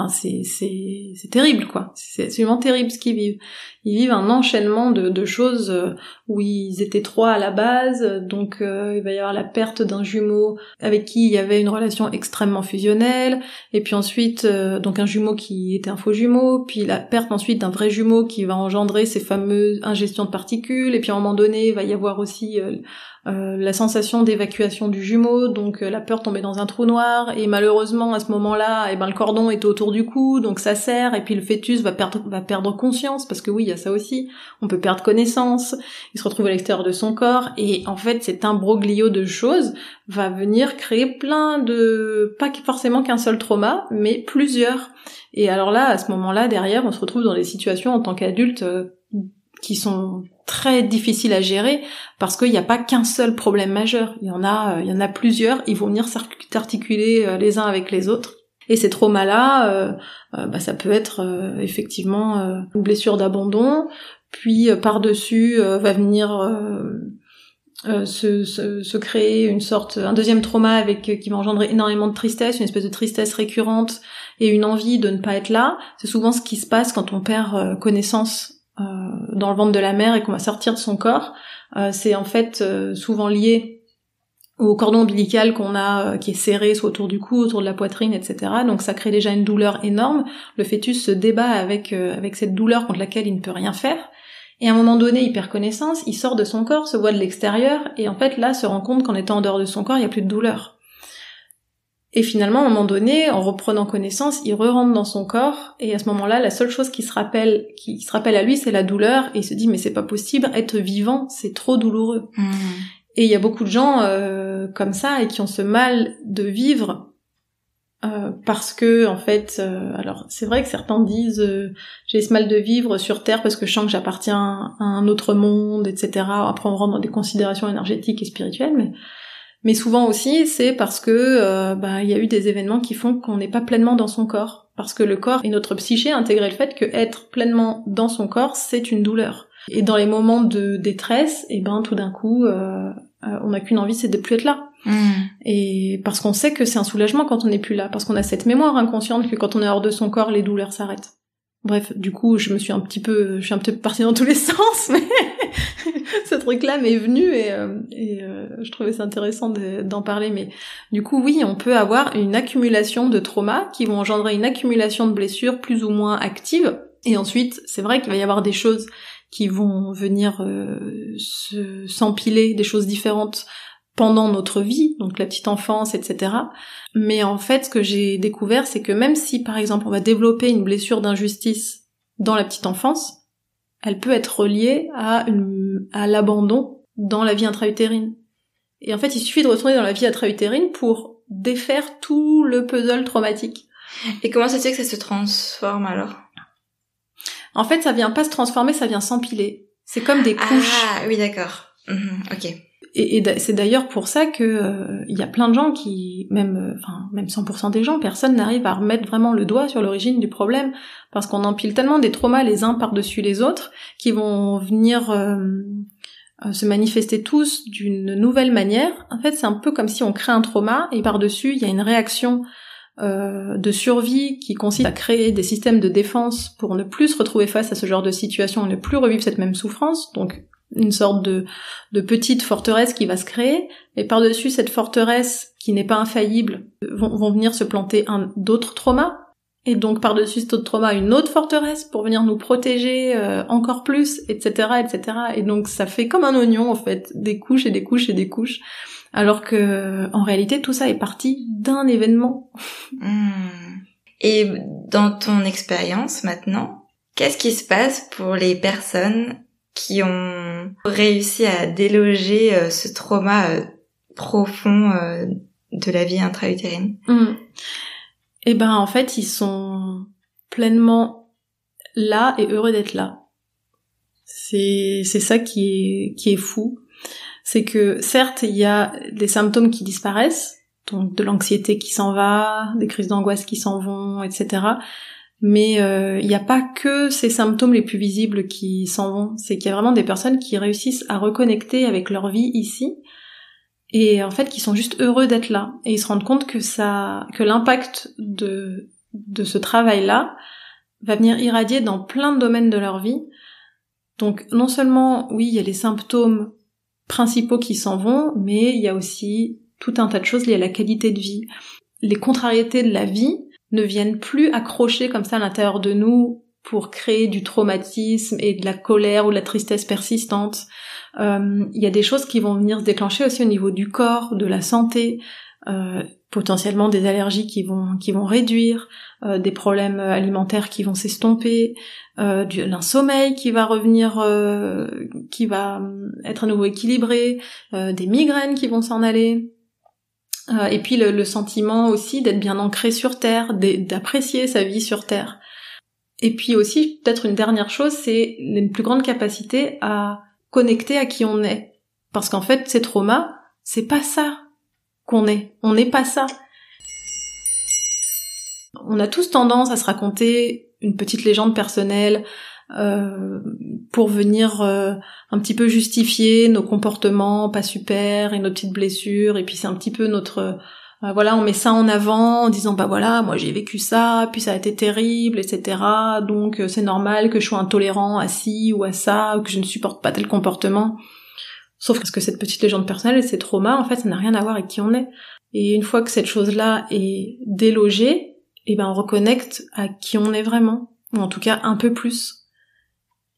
c'est terrible, quoi. C'est absolument terrible ce qu'ils vivent. Ils vivent un enchaînement de choses où ils étaient 3 à la base, donc il va y avoir la perte d'un jumeau avec qui il y avait une relation extrêmement fusionnelle, et puis ensuite donc un jumeau qui était un faux jumeau, puis la perte ensuite d'un vrai jumeau qui va engendrer ces fameuses ingestions de particules, et puis à un moment donné il va y avoir aussi la sensation d'évacuation du jumeau, donc la peur de tomber dans un trou noir, et malheureusement à ce moment-là, le cordon est autour du cou, donc ça serre, et puis le fœtus va perdre conscience, parce que oui, il y a ça aussi, on peut perdre connaissance, il se retrouve à l'extérieur de son corps, et en fait cet imbroglio de choses va venir créer plein de, pas forcément qu'un seul trauma, mais plusieurs. Et alors là, à ce moment-là, derrière, on se retrouve dans des situations en tant qu'adulte qui sont très difficiles à gérer, parce qu'il n'y a pas qu'un seul problème majeur, il y en a plusieurs, ils vont venir s'articuler les uns avec les autres. Et ces traumas-là, ça peut être effectivement une blessure d'abandon, puis par-dessus va venir se créer un deuxième trauma qui va engendrer énormément de tristesse, une espèce de tristesse récurrente et une envie de ne pas être là. C'est souvent ce qui se passe quand on perd connaissance dans le ventre de la mère et qu'on va sortir de son corps. C'est en fait souvent lié au cordon ombilical qu'on a, qui est serré soit autour du cou, autour de la poitrine, etc. Donc ça crée déjà une douleur énorme. Le fœtus se débat avec cette douleur contre laquelle il ne peut rien faire. Et à un moment donné, il perd connaissance, il sort de son corps, se voit de l'extérieur, et en fait là, se rend compte qu'en étant en dehors de son corps, il n'y a plus de douleur. Et finalement, à un moment donné, en reprenant connaissance, il re-rentre dans son corps, et à ce moment-là, la seule chose qui se rappelle à lui, c'est la douleur, et il se dit, mais c'est pas possible, être vivant, c'est trop douloureux. Et il y a beaucoup de gens comme ça, et qui ont ce mal de vivre, parce que, en fait, alors c'est vrai que certains disent j'ai ce mal de vivre sur Terre parce que je sens que j'appartiens à un autre monde, etc. Après on rentre dans des considérations énergétiques et spirituelles, mais souvent aussi c'est parce que il y a eu des événements qui font qu'on n'est pas pleinement dans son corps. Parce que le corps et notre psyché intégraient le fait que être pleinement dans son corps, c'est une douleur. Et dans les moments de détresse, tout d'un coup, on n'a qu'une envie, c'est de plus être là. Et parce qu'on sait que c'est un soulagement quand on n'est plus là, parce qu'on a cette mémoire inconsciente que quand on est hors de son corps, les douleurs s'arrêtent. Bref, du coup, je suis un petit peu partie dans tous les sens, mais ce truc-là m'est venu et je trouvais ça intéressant d'en parler. Mais du coup, oui, on peut avoir une accumulation de traumas qui vont engendrer une accumulation de blessures plus ou moins actives. Et ensuite, c'est vrai qu'il va y avoir des choses qui vont venir s'empiler, des choses différentes pendant notre vie, donc la petite enfance, etc. Mais en fait, ce que j'ai découvert, c'est que même si, par exemple, on va développer une blessure d'injustice dans la petite enfance, elle peut être reliée à l'abandon dans la vie intra-utérine. Et en fait, il suffit de retourner dans la vie intra-utérine pour défaire tout le puzzle traumatique. Et comment ça se fait que ça se transforme alors ? En fait, ça vient pas se transformer, ça vient s'empiler. C'est comme des couches. Ah, oui, d'accord. Ok. Et c'est d'ailleurs pour ça que y a plein de gens qui, même 100% des gens, personne n'arrive à remettre vraiment le doigt sur l'origine du problème, parce qu'on empile tellement des traumas les uns par-dessus les autres, qui vont venir se manifester tous d'une nouvelle manière. En fait, c'est un peu comme si on crée un trauma, et par-dessus, il y a une réaction de survie qui consiste à créer des systèmes de défense pour ne plus se retrouver face à ce genre de situation, ne plus revivre cette même souffrance, donc une sorte de petite forteresse qui va se créer, et par-dessus cette forteresse qui n'est pas infaillible, vont venir se planter d'autres traumas, et donc par-dessus cet autre trauma, une autre forteresse pour venir nous protéger encore plus, etc., etc. Et donc ça fait comme un oignon, en fait, des couches et des couches et des couches, alors que en réalité tout ça est parti d'un événement. Et dans ton expérience maintenant, qu'est-ce qui se passe pour les personnes qui ont réussi à déloger ce trauma profond de la vie intra-utérine? Et en fait, ils sont pleinement là et heureux d'être là. C'est ça qui est fou. C'est que certes, il y a des symptômes qui disparaissent, donc de l'anxiété qui s'en va, des crises d'angoisse qui s'en vont, etc. Mais il n'y a pas que ces symptômes les plus visibles qui s'en vont. C'est qu'il y a vraiment des personnes qui réussissent à reconnecter avec leur vie ici, et en fait qui sont juste heureux d'être là. Et ils se rendent compte que l'impact de ce travail-là va venir irradier dans plein de domaines de leur vie. Donc non seulement, oui, il y a les symptômes principaux qui s'en vont, mais il y a aussi tout un tas de choses liées à la qualité de vie. Les contrariétés de la vie ne viennent plus accrocher comme ça à l'intérieur de nous pour créer du traumatisme et de la colère ou de la tristesse persistante. Il y a des choses qui vont venir se déclencher aussi au niveau du corps, de la santé, potentiellement des allergies qui vont réduire, des problèmes alimentaires qui vont s'estomper, d'un sommeil qui va revenir, qui va être à nouveau équilibré, des migraines qui vont s'en aller. Et puis le sentiment aussi d'être bien ancré sur Terre, d'apprécier sa vie sur Terre. Et puis aussi, peut-être une dernière chose, c'est une plus grande capacité à connecter à qui on est. Parce qu'en fait, ces traumas, c'est pas ça qu'on est. On n'est pas ça. On a tous tendance à se raconter une petite légende personnelle pour venir un petit peu justifier nos comportements pas super et nos petites blessures, et puis c'est un petit peu notre on met ça en avant en disant voilà, moi j'ai vécu ça, puis ça a été terrible, etc. Donc c'est normal que je sois intolérant à ci ou à ça, ou que je ne supporte pas tel comportement. Sauf que cette petite légende personnelle et ces traumas, en fait, ça n'a rien à voir avec qui on est. Et une fois que cette chose-là est délogée, on reconnecte à qui on est vraiment, ou en tout cas un peu plus.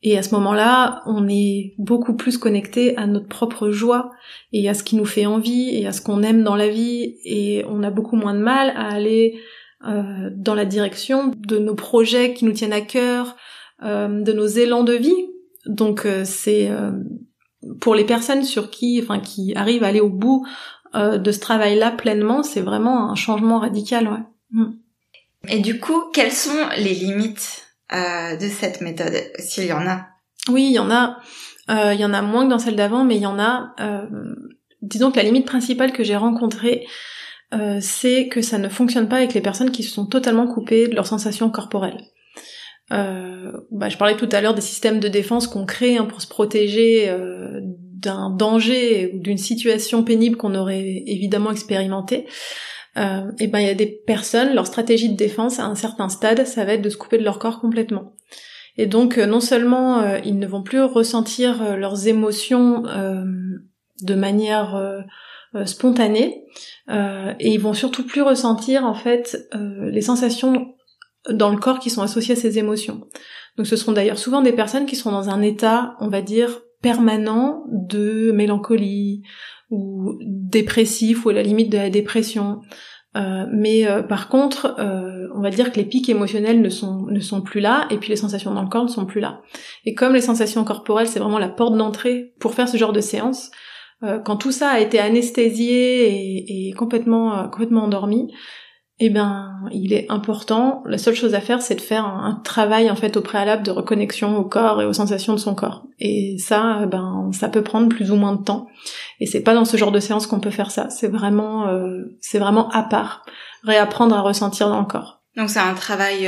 Et à ce moment-là, on est beaucoup plus connecté à notre propre joie, et à ce qui nous fait envie, et à ce qu'on aime dans la vie, et on a beaucoup moins de mal à aller dans la direction de nos projets qui nous tiennent à cœur, de nos élans de vie. Donc c'est pour les personnes qui arrivent à aller au bout de ce travail-là pleinement, c'est vraiment un changement radical, ouais. Et du coup, quelles sont les limites de cette méthode, s'il y en a? Oui, il y en a. Il y en a moins que dans celle d'avant, mais il y en a. Disons que la limite principale que j'ai rencontrée, c'est que ça ne fonctionne pas avec les personnes qui se sont totalement coupées de leurs sensations corporelles. Je parlais tout à l'heure des systèmes de défense qu'on crée pour se protéger d'un danger ou d'une situation pénible qu'on aurait évidemment expérimenté. Il y a des personnes, leur stratégie de défense à un certain stade, ça va être de se couper de leur corps complètement. Et donc non seulement ils ne vont plus ressentir leurs émotions de manière spontanée, et ils vont surtout plus ressentir en fait les sensations dans le corps qui sont associées à ces émotions. Donc ce seront d'ailleurs souvent des personnes qui seront dans un état, on va dire, permanent de mélancolie ou dépressif ou à la limite de la dépression. Par contre, on va dire que les pics émotionnels ne sont plus là, et puis les sensations dans le corps ne sont plus là. Et comme les sensations corporelles, c'est vraiment la porte d'entrée pour faire ce genre de séance, quand tout ça a été anesthésié et complètement endormi, il est important, la seule chose à faire, c'est de faire un travail en fait au préalable de reconnexion au corps et aux sensations de son corps. Et ça, ça peut prendre plus ou moins de temps. Et c'est pas dans ce genre de séance qu'on peut faire ça. C'est vraiment à part. Réapprendre à ressentir dans le corps. Donc c'est un travail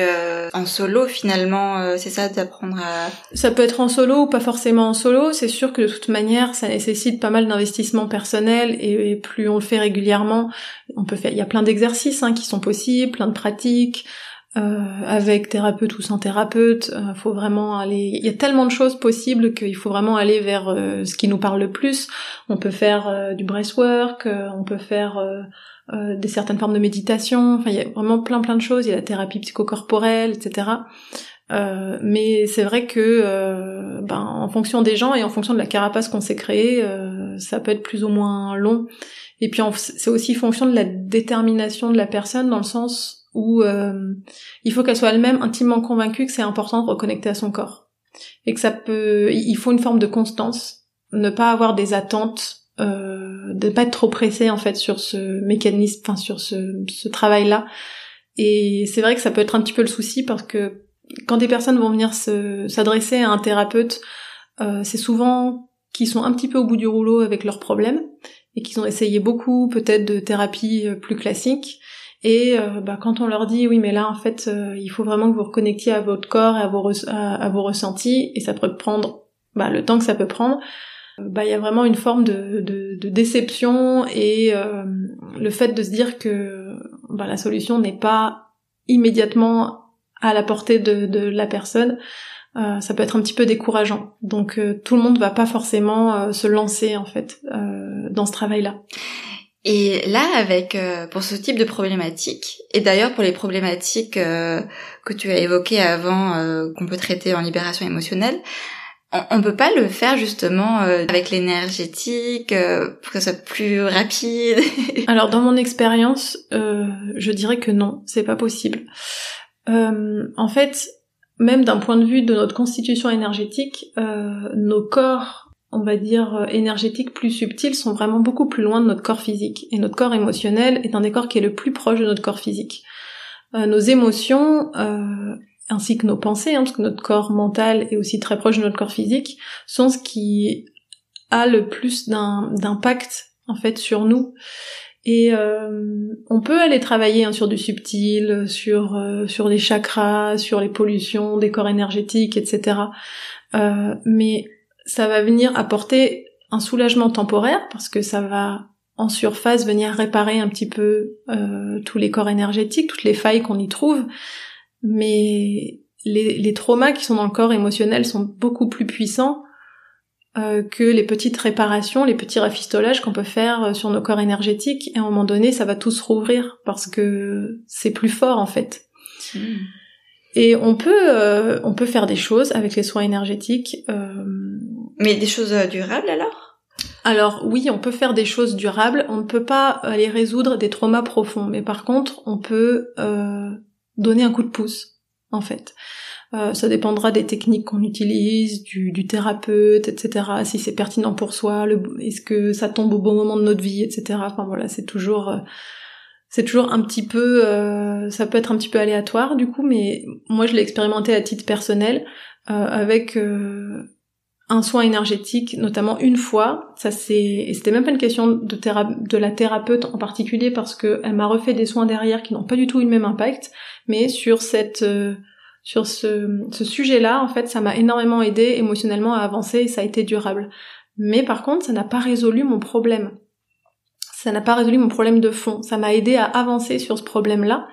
en solo finalement, c'est ça, d'apprendre à... Ça peut être en solo ou pas forcément en solo, c'est sûr que de toute manière ça nécessite pas mal d'investissement personnel, et plus on le fait régulièrement, il y a plein d'exercices qui sont possibles, plein de pratiques, avec thérapeute ou sans thérapeute, faut vraiment aller, il y a tellement de choses possibles qu'il faut vraiment aller vers ce qui nous parle le plus. On peut faire du breathwork, on peut faire des certaines formes de méditation, enfin il y a vraiment plein de choses, il y a la thérapie psychocorporelle, etc. Mais c'est vrai que en fonction des gens et en fonction de la carapace qu'on s'est créée, ça peut être plus ou moins long. Et puis c'est aussi fonction de la détermination de la personne, dans le sens où il faut qu'elle soit elle-même intimement convaincue que c'est important de reconnecter à son corps. Et que il faut une forme de constance, ne pas avoir des attentes, de pas être trop pressé en fait sur ce mécanisme, sur ce travail-là. Et c'est vrai que ça peut être un petit peu le souci, parce que quand des personnes vont venir s'adresser à un thérapeute, c'est souvent qu'ils sont un petit peu au bout du rouleau avec leurs problèmes et qu'ils ont essayé beaucoup peut-être de thérapies plus classiques. Et quand on leur dit oui, mais là en fait il faut vraiment que vous reconnectiez à votre corps et à vos ressentis, et ça peut prendre le temps que ça peut prendre, il y a vraiment une forme de déception, et le fait de se dire que la solution n'est pas immédiatement à la portée de la personne, ça peut être un petit peu décourageant. Donc tout le monde va pas forcément se lancer en fait dans ce travail-là. Et là, pour ce type de problématique, et d'ailleurs pour les problématiques que tu as évoquées avant, qu'on peut traiter en libération émotionnelle, on peut pas le faire justement avec l'énergétique pour que ce soit plus rapide? Alors dans mon expérience, je dirais que non, c'est pas possible. En fait, même d'un point de vue de notre constitution énergétique, nos corps, on va dire énergétiques plus subtils, sont vraiment beaucoup plus loin de notre corps physique. Et notre corps émotionnel est un des corps qui est le plus proche de notre corps physique. Nos émotions, ainsi que nos pensées, parce que notre corps mental est aussi très proche de notre corps physique, sont ce qui a le plus d'impact en fait sur nous. Et on peut aller travailler sur du subtil, sur les chakras, sur les pollutions des corps énergétiques, etc. Mais ça va venir apporter un soulagement temporaire, parce que ça va en surface venir réparer un petit peu tous les corps énergétiques, toutes les failles qu'on y trouve. Mais les traumas qui sont dans le corps émotionnel sont beaucoup plus puissants que les petites réparations, les petits rafistolages qu'on peut faire sur nos corps énergétiques, et à un moment donné ça va tout se rouvrir parce que c'est plus fort en fait. Et on peut faire des choses avec les soins énergétiques. Mais des choses durables alors? Alors oui, on peut faire des choses durables, on ne peut pas aller résoudre des traumas profonds, mais par contre on peut donner un coup de pouce en fait. Ça dépendra des techniques qu'on utilise, du thérapeute, etc. Si c'est pertinent pour soi, est-ce que ça tombe au bon moment de notre vie, etc. Enfin voilà, c'est toujours un petit peu, ça peut être un petit peu aléatoire du coup, mais moi je l'ai expérimenté à titre personnel avec un soin énergétique, notamment une fois. Et c'était même pas une question de la thérapeute en particulier, parce que elle m'a refait des soins derrière qui n'ont pas du tout eu le même impact, mais sur ce sujet-là, en fait, ça m'a énormément aidé émotionnellement à avancer et ça a été durable. Mais par contre, ça n'a pas résolu mon problème. Ça n'a pas résolu mon problème de fond. Ça m'a aidé à avancer sur ce problème-là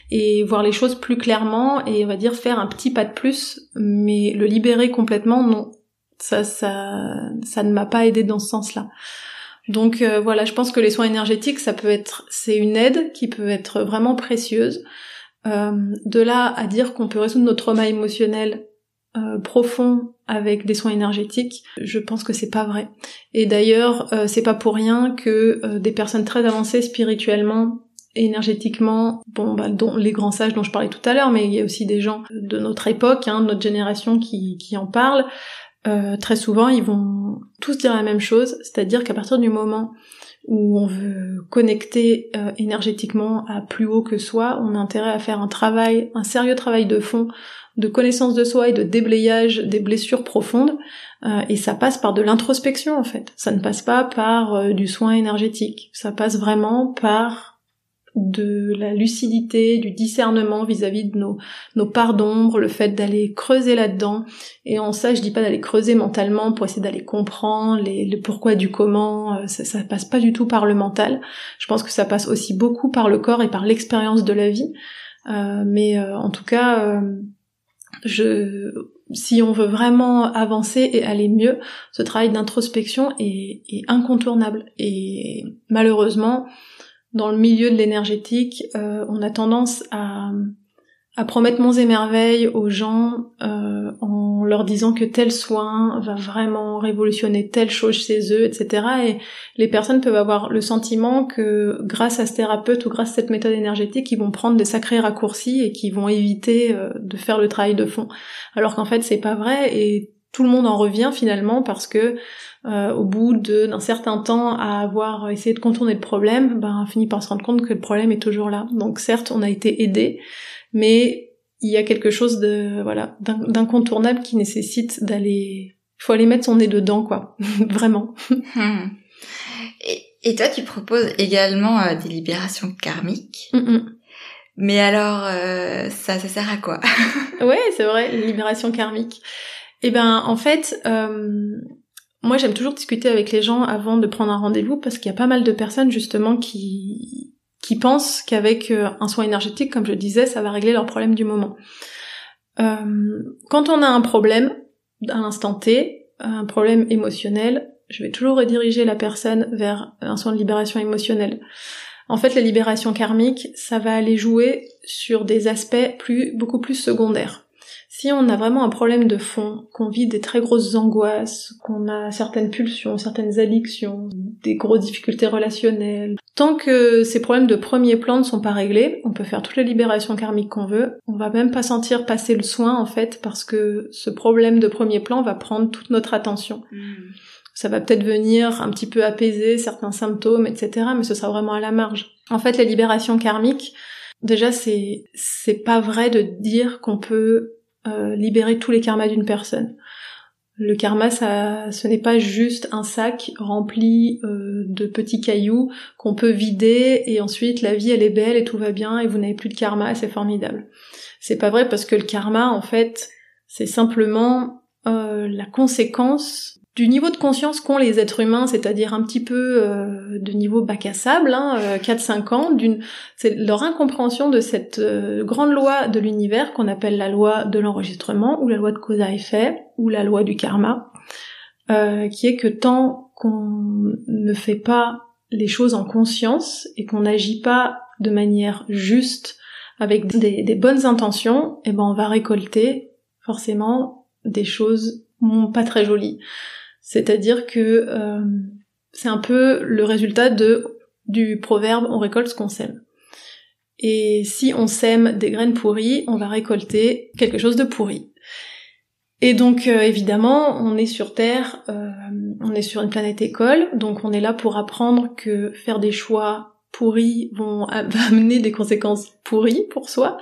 et voir les choses plus clairement et on va dire faire un petit pas de plus, mais le libérer complètement, non. Ça ne m'a pas aidé dans ce sens-là. Donc voilà, je pense que les soins énergétiques, c'est une aide qui peut être vraiment précieuse. De là à dire qu'on peut résoudre nos traumas émotionnels profonds avec des soins énergétiques, je pense que c'est pas vrai. Et d'ailleurs, c'est pas pour rien que des personnes très avancées spirituellement et énergétiquement, dont les grands sages dont je parlais tout à l'heure, mais il y a aussi des gens de notre époque, de notre génération qui en parlent, très souvent ils vont tous dire la même chose, c'est-à-dire qu'à partir du moment où on veut connecter énergétiquement à plus haut que soi, on a intérêt à faire un sérieux travail de fond, de connaissance de soi et de déblayage des blessures profondes, et ça passe par de l'introspection en fait. Ça ne passe pas par du soin énergétique, ça passe vraiment par de la lucidité, du discernement vis-à-vis de nos parts d'ombre, le fait d'aller creuser là-dedans. Et en ça, je dis pas d'aller creuser mentalement pour essayer d'aller comprendre le pourquoi du comment, ça passe pas du tout par le mental. Je pense que ça passe aussi beaucoup par le corps et par l'expérience de la vie. Mais en tout cas, si on veut vraiment avancer et aller mieux, ce travail d'introspection est incontournable. Et malheureusement, dans le milieu de l'énergétique, on a tendance à promettre monts et merveilles aux gens en leur disant que tel soin va vraiment révolutionner telle chose chez eux, etc. Et les personnes peuvent avoir le sentiment que grâce à ce thérapeute ou grâce à cette méthode énergétique, ils vont prendre de sacrés raccourcis et qu'ils vont éviter de faire le travail de fond. Alors qu'en fait, c'est pas vrai et tout le monde en revient finalement parce que au bout d'un certain temps à avoir essayé de contourner le problème, on finit par se rendre compte que le problème est toujours là. Donc certes, on a été aidé, mais il y a quelque chose d'incontournable qui nécessite il faut aller mettre son nez dedans, quoi. Vraiment. Et toi, tu proposes également des libérations karmiques. Mais alors, ça sert à quoi? Ouais, c'est vrai, les libérations karmiques. En fait, moi j'aime toujours discuter avec les gens avant de prendre un rendez-vous parce qu'il y a pas mal de personnes justement qui pensent qu'avec un soin énergétique, comme je disais, ça va régler leurs problèmes du moment. Quand on a un problème à l'instant T, un problème émotionnel, je vais toujours rediriger la personne vers un soin de libération émotionnelle. En fait, la libération karmique, ça va aller jouer sur des aspects beaucoup plus secondaires. Si on a vraiment un problème de fond, qu'on vit des très grosses angoisses, qu'on a certaines pulsions, certaines addictions, des grosses difficultés relationnelles, tant que ces problèmes de premier plan ne sont pas réglés, on peut faire toutes les libérations karmiques qu'on veut, on va même pas sentir passer le soin en fait, parce que ce problème de premier plan va prendre toute notre attention. Ça va peut-être venir un petit peu apaiser certains symptômes, etc., mais ce sera vraiment à la marge. En fait, les libérations karmiques, déjà c'est pas vrai de dire qu'on peut libérer tous les karmas d'une personne. Le karma, ce n'est pas juste un sac rempli de petits cailloux qu'on peut vider et ensuite la vie elle est belle et tout va bien et vous n'avez plus de karma, c'est formidable. C'est pas vrai parce que le karma, en fait, c'est simplement la conséquence du niveau de conscience qu'ont les êtres humains, c'est-à-dire un petit peu de niveau bac à sable, 4-5 ans, c'est leur incompréhension de cette grande loi de l'univers qu'on appelle la loi de l'enregistrement, ou la loi de cause à effet, ou la loi du karma, qui est que tant qu'on ne fait pas les choses en conscience et qu'on n'agit pas de manière juste avec des bonnes intentions, on va récolter forcément des choses pas très jolies. C'est-à-dire que c'est un peu le résultat du proverbe « on récolte ce qu'on sème ». Et si on sème des graines pourries, on va récolter quelque chose de pourri. Et donc évidemment, on est sur Terre, on est sur une planète école, donc on est là pour apprendre que faire des choix pourris va amener des conséquences pourries pour soi.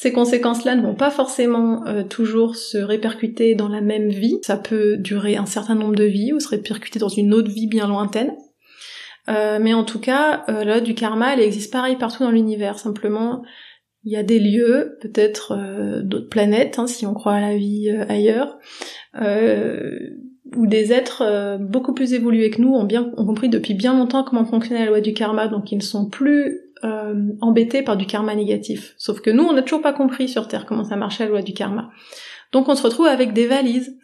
Ces conséquences-là ne vont pas forcément toujours se répercuter dans la même vie. Ça peut durer un certain nombre de vies ou se répercuter dans une autre vie bien lointaine. Mais en tout cas, la loi du karma, elle existe pareil partout dans l'univers. Simplement, il y a des lieux, peut-être d'autres planètes, si on croit à la vie ailleurs, où des êtres beaucoup plus évolués que nous ont compris depuis bien longtemps comment fonctionnait la loi du karma, donc ils ne sont plus embêtés par du karma négatif. Sauf que nous, on n'a toujours pas compris sur Terre comment ça marchait la loi du karma. Donc on se retrouve avec des valises.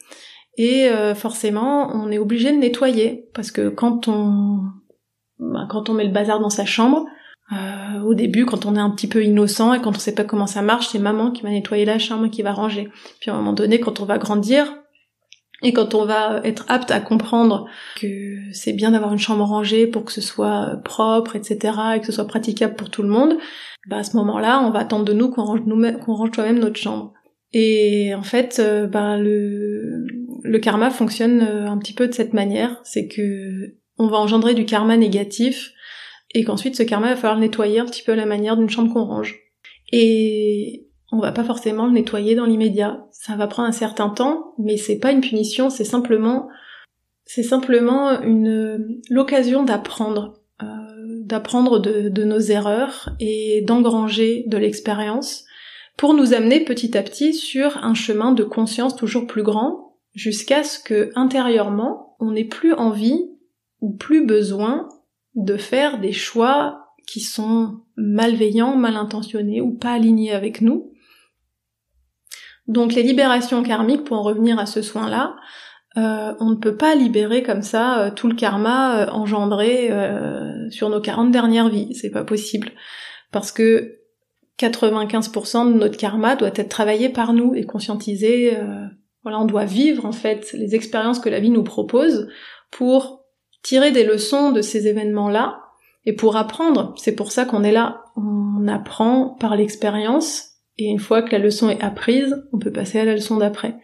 Et forcément, on est obligé de nettoyer, parce que quand on met le bazar dans sa chambre, au début, quand on est un petit peu innocent et quand on sait pas comment ça marche, c'est maman qui va nettoyer la chambre, qui va ranger. Puis à un moment donné, quand on va grandir, et quand on va être apte à comprendre que c'est bien d'avoir une chambre rangée pour que ce soit propre, etc., et que ce soit praticable pour tout le monde, à ce moment-là, on va attendre de nous qu'on range soi-même notre chambre. Et en fait, le karma fonctionne un petit peu de cette manière, c'est que on va engendrer du karma négatif, et qu'ensuite ce karma va falloir le nettoyer un petit peu à la manière d'une chambre qu'on range. Et on va pas forcément le nettoyer dans l'immédiat. Ça va prendre un certain temps, mais c'est pas une punition, c'est simplement l'occasion d'apprendre de nos erreurs et d'engranger de l'expérience pour nous amener petit à petit sur un chemin de conscience toujours plus grand, jusqu'à ce que intérieurement on n'ait plus envie ou plus besoin de faire des choix qui sont malveillants, mal intentionnés ou pas alignés avec nous. Donc les libérations karmiques, pour en revenir à ce soin-là, on ne peut pas libérer comme ça tout le karma engendré sur nos 40 dernières vies, c'est pas possible. Parce que 95% de notre karma doit être travaillé par nous et conscientisé. On doit vivre en fait les expériences que la vie nous propose pour tirer des leçons de ces événements-là et pour apprendre. C'est pour ça qu'on est là. On apprend par l'expérience. Et une fois que la leçon est apprise, on peut passer à la leçon d'après.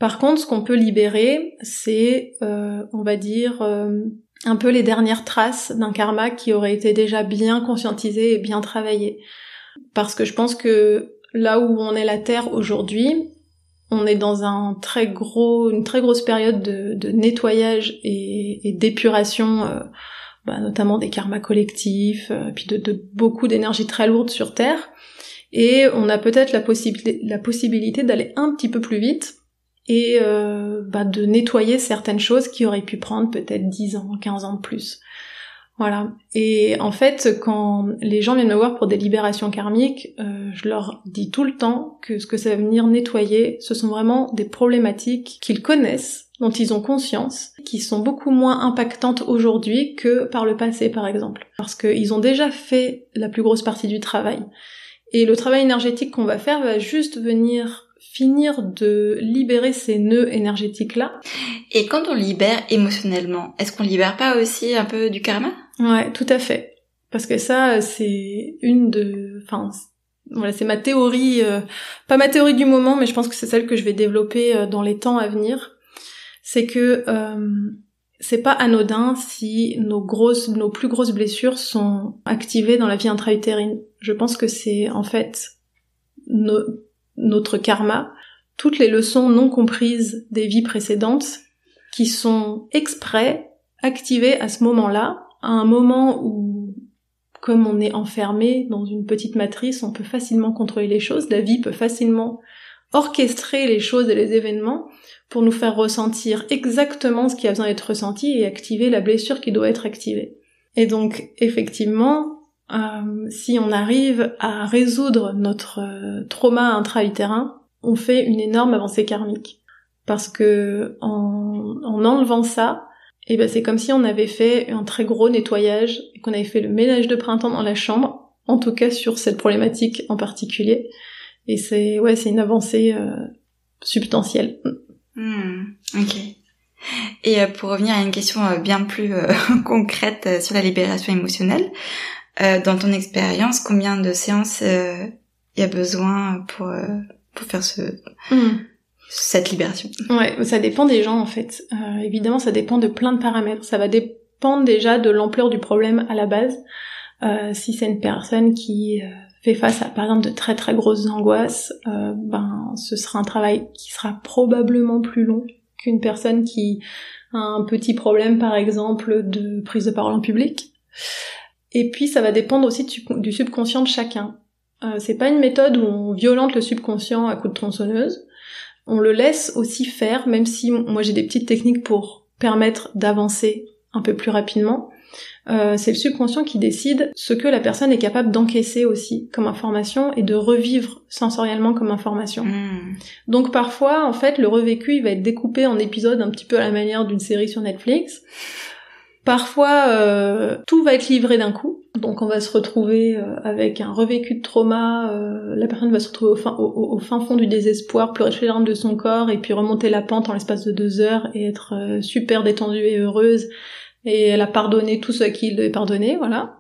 Par contre, ce qu'on peut libérer, c'est, on va dire, un peu les dernières traces d'un karma qui aurait été déjà bien conscientisé et bien travaillé. Parce que je pense que là où on est la Terre aujourd'hui, on est dans une très grosse période de nettoyage et d'épuration, notamment des karmas collectifs, puis de beaucoup d'énergie très lourde sur Terre. Et on a peut-être la possibilité d'aller un petit peu plus vite et de nettoyer certaines choses qui auraient pu prendre peut-être 10 ans, 15 ans de plus. Voilà. Et en fait, quand les gens viennent me voir pour des libérations karmiques, je leur dis tout le temps que ce que ça va venir nettoyer, ce sont vraiment des problématiques qu'ils connaissent, dont ils ont conscience, qui sont beaucoup moins impactantes aujourd'hui que par le passé, par exemple. Parce qu'ils ont déjà fait la plus grosse partie du travail. Et le travail énergétique qu'on va faire va juste venir finir de libérer ces nœuds énergétiques-là. Et quand on libère émotionnellement, est-ce qu'on libère pas aussi un peu du karma ? Ouais, tout à fait. Parce que ça, c'est c'est ma théorie, pas ma théorie du moment, mais je pense que c'est celle que je vais développer dans les temps à venir. C'est que c'est pas anodin si nos plus grosses blessures sont activées dans la vie intra-utérine. Je pense que c'est en fait notre karma, toutes les leçons non comprises des vies précédentes qui sont exprès activées à ce moment-là, à un moment où, comme on est enfermé dans une petite matrice, on peut facilement contrôler les choses, la vie peut facilement orchestrer les choses et les événements pour nous faire ressentir exactement ce qui a besoin d'être ressenti et activer la blessure qui doit être activée. Et donc, effectivement, si on arrive à résoudre notre trauma intra-utérin, on fait une énorme avancée karmique. Parce que en enlevant ça, c'est comme si on avait fait un très gros nettoyage et qu'on avait fait le ménage de printemps dans la chambre, en tout cas sur cette problématique en particulier. Et c'est une avancée substantielle. Ok. Et pour revenir à une question bien plus concrète sur la libération émotionnelle, dans ton expérience, combien de séances il y a besoin pour faire cette libération ? Ouais, ça dépend des gens en fait. Évidemment, ça dépend de plein de paramètres. Ça va dépendre déjà de l'ampleur du problème à la base. Si c'est une personne qui fait face à, par exemple, de très très grosses angoisses, ce sera un travail qui sera probablement plus long qu'une personne qui a un petit problème, par exemple, de prise de parole en public. Et puis, ça va dépendre aussi du subconscient de chacun. C'est pas une méthode où on violente le subconscient à coups de tronçonneuse. On le laisse aussi faire, même si moi j'ai des petites techniques pour permettre d'avancer un peu plus rapidement. C'est le subconscient qui décide ce que la personne est capable d'encaisser aussi comme information et de revivre sensoriellement comme information. Donc parfois, en fait, le revécu, il va être découpé en épisodes un petit peu à la manière d'une série sur Netflix. Parfois, tout va être livré d'un coup. Donc on va se retrouver avec un revécu de trauma, la personne va se retrouver au fin fond du désespoir, pleurer toutes les larmes de son corps, et puis remonter la pente en l'espace de 2 heures, et être super détendue et heureuse, et elle a pardonné tout ce qu'il devait pardonner, voilà.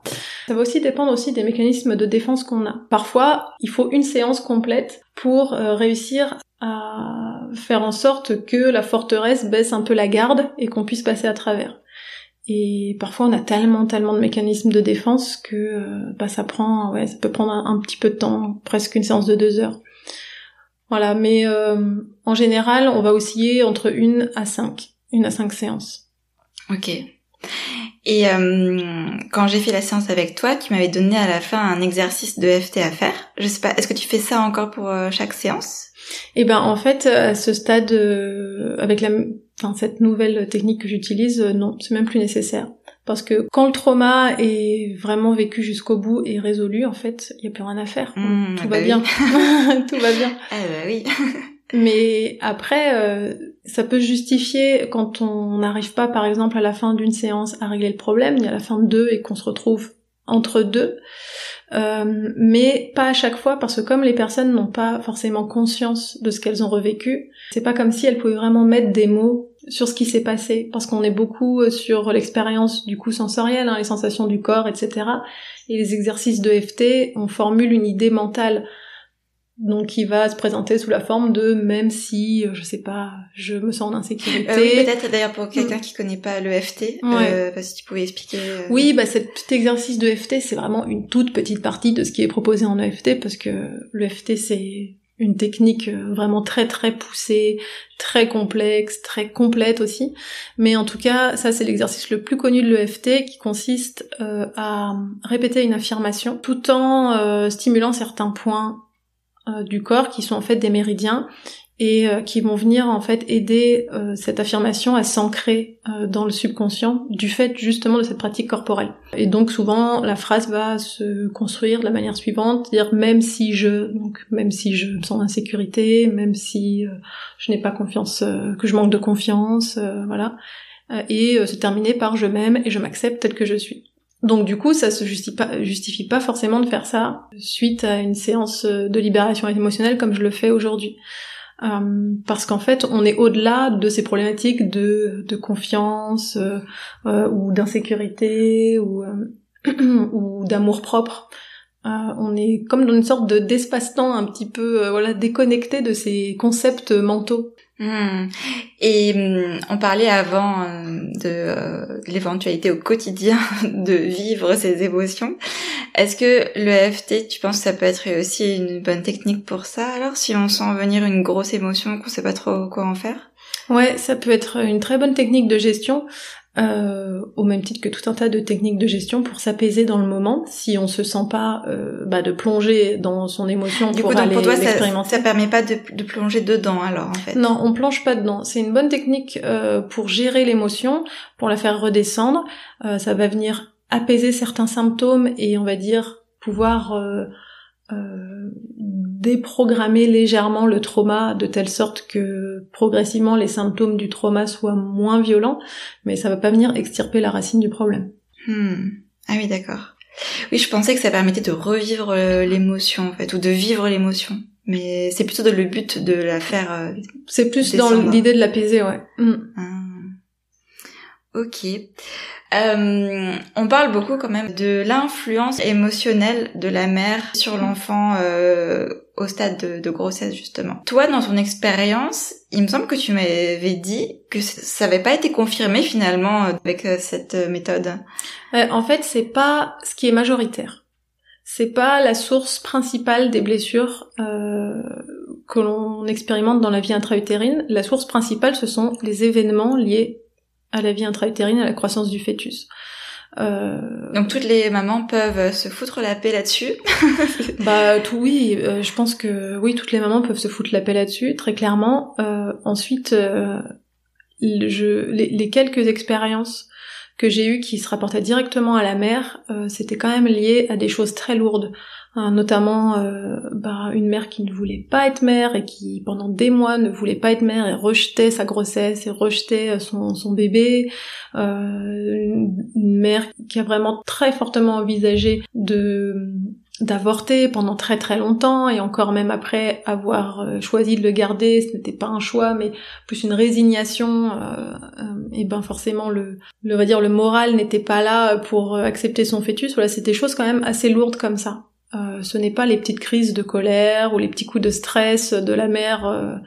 Ça va aussi dépendre aussi des mécanismes de défense qu'on a. Parfois, il faut une séance complète pour réussir à faire en sorte que la forteresse baisse un peu la garde, et qu'on puisse passer à travers. Et parfois on a tellement de mécanismes de défense que ça peut prendre un petit peu de temps, presque une séance de 2 heures. Voilà, mais en général, on va osciller entre 1 à 5 séances. Ok. Et quand j'ai fait la séance avec toi, tu m'avais donné à la fin un exercice de EFT à faire. Je sais pas, est-ce que tu fais ça encore pour chaque séance ? Eh ben en fait, à ce stade, avec cette nouvelle technique que j'utilise, non, c'est même plus nécessaire. Parce que quand le trauma est vraiment vécu jusqu'au bout et résolu, en fait, il y a plus rien à faire. Tout va bien. Tout va bien. Ah bah oui. Mais après, ça peut justifier quand on n'arrive pas, par exemple, à la fin d'une séance à régler le problème, ni à la fin de 2 et qu'on se retrouve entre 2. Mais pas à chaque fois, parce que comme les personnes n'ont pas forcément conscience de ce qu'elles ont revécu, c'est pas comme si elles pouvaient vraiment mettre des mots sur ce qui s'est passé, parce qu'on est beaucoup sur l'expérience du coup sensorielle, les sensations du corps, etc. Et les exercices de EFT, on formule une idée mentale, donc qui va se présenter sous la forme de même si, je sais pas, je me sens en insécurité. Oui, peut-être d'ailleurs pour quelqu'un qui connaît pas l'EFT, si tu pouvais expliquer. Oui, cet petit exercice de EFT, c'est vraiment une toute petite partie de ce qui est proposé en EFT, parce que l'EFT c'est une technique vraiment très très poussée, très complexe, très complète aussi. Mais en tout cas, ça c'est l'exercice le plus connu de l'EFT, qui consiste à répéter une affirmation tout en stimulant certains points du corps qui sont en fait des méridiens et qui vont venir en fait aider cette affirmation à s'ancrer dans le subconscient du fait justement de cette pratique corporelle. Et donc souvent la phrase va se construire de la manière suivante, dire même si je me sens en insécurité, même si je n'ai pas confiance, que je manque de confiance, voilà, et se terminer par je m'aime et je m'accepte tel que je suis. Donc du coup, ça se justifie pas forcément de faire ça suite à une séance de libération émotionnelle comme je le fais aujourd'hui. Parce qu'en fait, on est au-delà de ces problématiques de confiance ou d'insécurité ou d'amour-propre. On est comme dans une sorte d'espace-temps un petit peu déconnecté de ces concepts mentaux. Et on parlait avant de l'éventualité au quotidien de vivre ces émotions. Est-ce que le EFT, tu penses que ça peut être aussi une bonne technique pour ça alors, si on sent venir une grosse émotion qu'on sait pas trop quoi en faire? Ouais, ça peut être une très bonne technique de gestion. Au même titre que tout un tas de techniques de gestion pour s'apaiser dans le moment, si on se sent pas de plonger dans son émotion du pour coup, aller pour toi, l'expérimenter. Ça permet pas de plonger dedans alors en fait. Non, on plonge pas dedans. C'est une bonne technique pour gérer l'émotion, pour la faire redescendre. Ça va venir apaiser certains symptômes et on va dire pouvoir déprogrammer légèrement le trauma de telle sorte que progressivement les symptômes du trauma soient moins violents, mais ça va pas venir extirper la racine du problème. Ah oui, d'accord. Oui, je pensais que ça permettait de revivre l'émotion en fait, ou de vivre l'émotion. Mais c'est plutôt le but de la faire c'est plus descendre. Dans l'idée de l'apaiser, ouais. Ok. On parle beaucoup quand même de l'influence émotionnelle de la mère sur l'enfant au stade de grossesse justement. Toi, dans ton expérience, il me semble que tu m'avais dit que ça n'avait pas été confirmé finalement avec cette méthode. En fait, c'est pas ce qui est majoritaire. c'est pas la source principale des blessures que l'on expérimente dans la vie intra-utérine. La source principale, ce sont les événements liés à la vie intra-utérine, à la croissance du fœtus. Donc toutes les mamans peuvent se foutre la paix là-dessus. Je pense que oui, toutes les mamans peuvent se foutre la paix là-dessus, très clairement. Ensuite, les quelques expériences que j'ai eues qui se rapportaient directement à la mère, c'était quand même lié à des choses très lourdes. Notamment une mère qui ne voulait pas être mère et qui pendant des mois ne voulait pas être mère et rejetait sa grossesse et rejetait son bébé, une mère qui a vraiment très fortement envisagé d'avorter pendant très très longtemps et encore même après avoir choisi de le garder, ce n'était pas un choix mais plus une résignation, et forcément le moral n'était pas là pour accepter son fœtus. Voilà, c'était des choses quand même assez lourdes comme ça. Ce n'est pas les petites crises de colère ou les petits coups de stress de la mère, on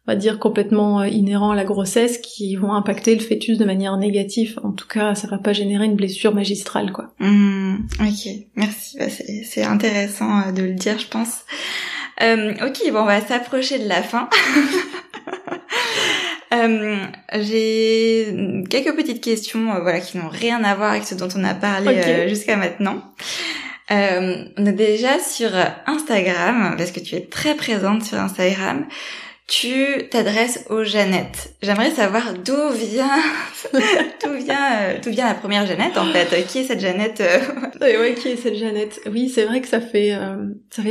va dire complètement inhérents à la grossesse, qui vont impacter le fœtus de manière négative. En tout cas, ça va pas générer une blessure magistrale, quoi. Ok, merci. C'est intéressant de le dire, je pense. Ok, on va s'approcher de la fin. J'ai quelques petites questions, qui n'ont rien à voir avec ce dont on a parlé jusqu'à maintenant. Déjà sur Instagram, parce que tu es très présente sur Instagram, tu t'adresses aux Jeannettes. J'aimerais savoir d'où vient la première Jeannette en fait. Qui est cette Jeannette qui est cette Jeannette? Oui, c'est vrai que ça fait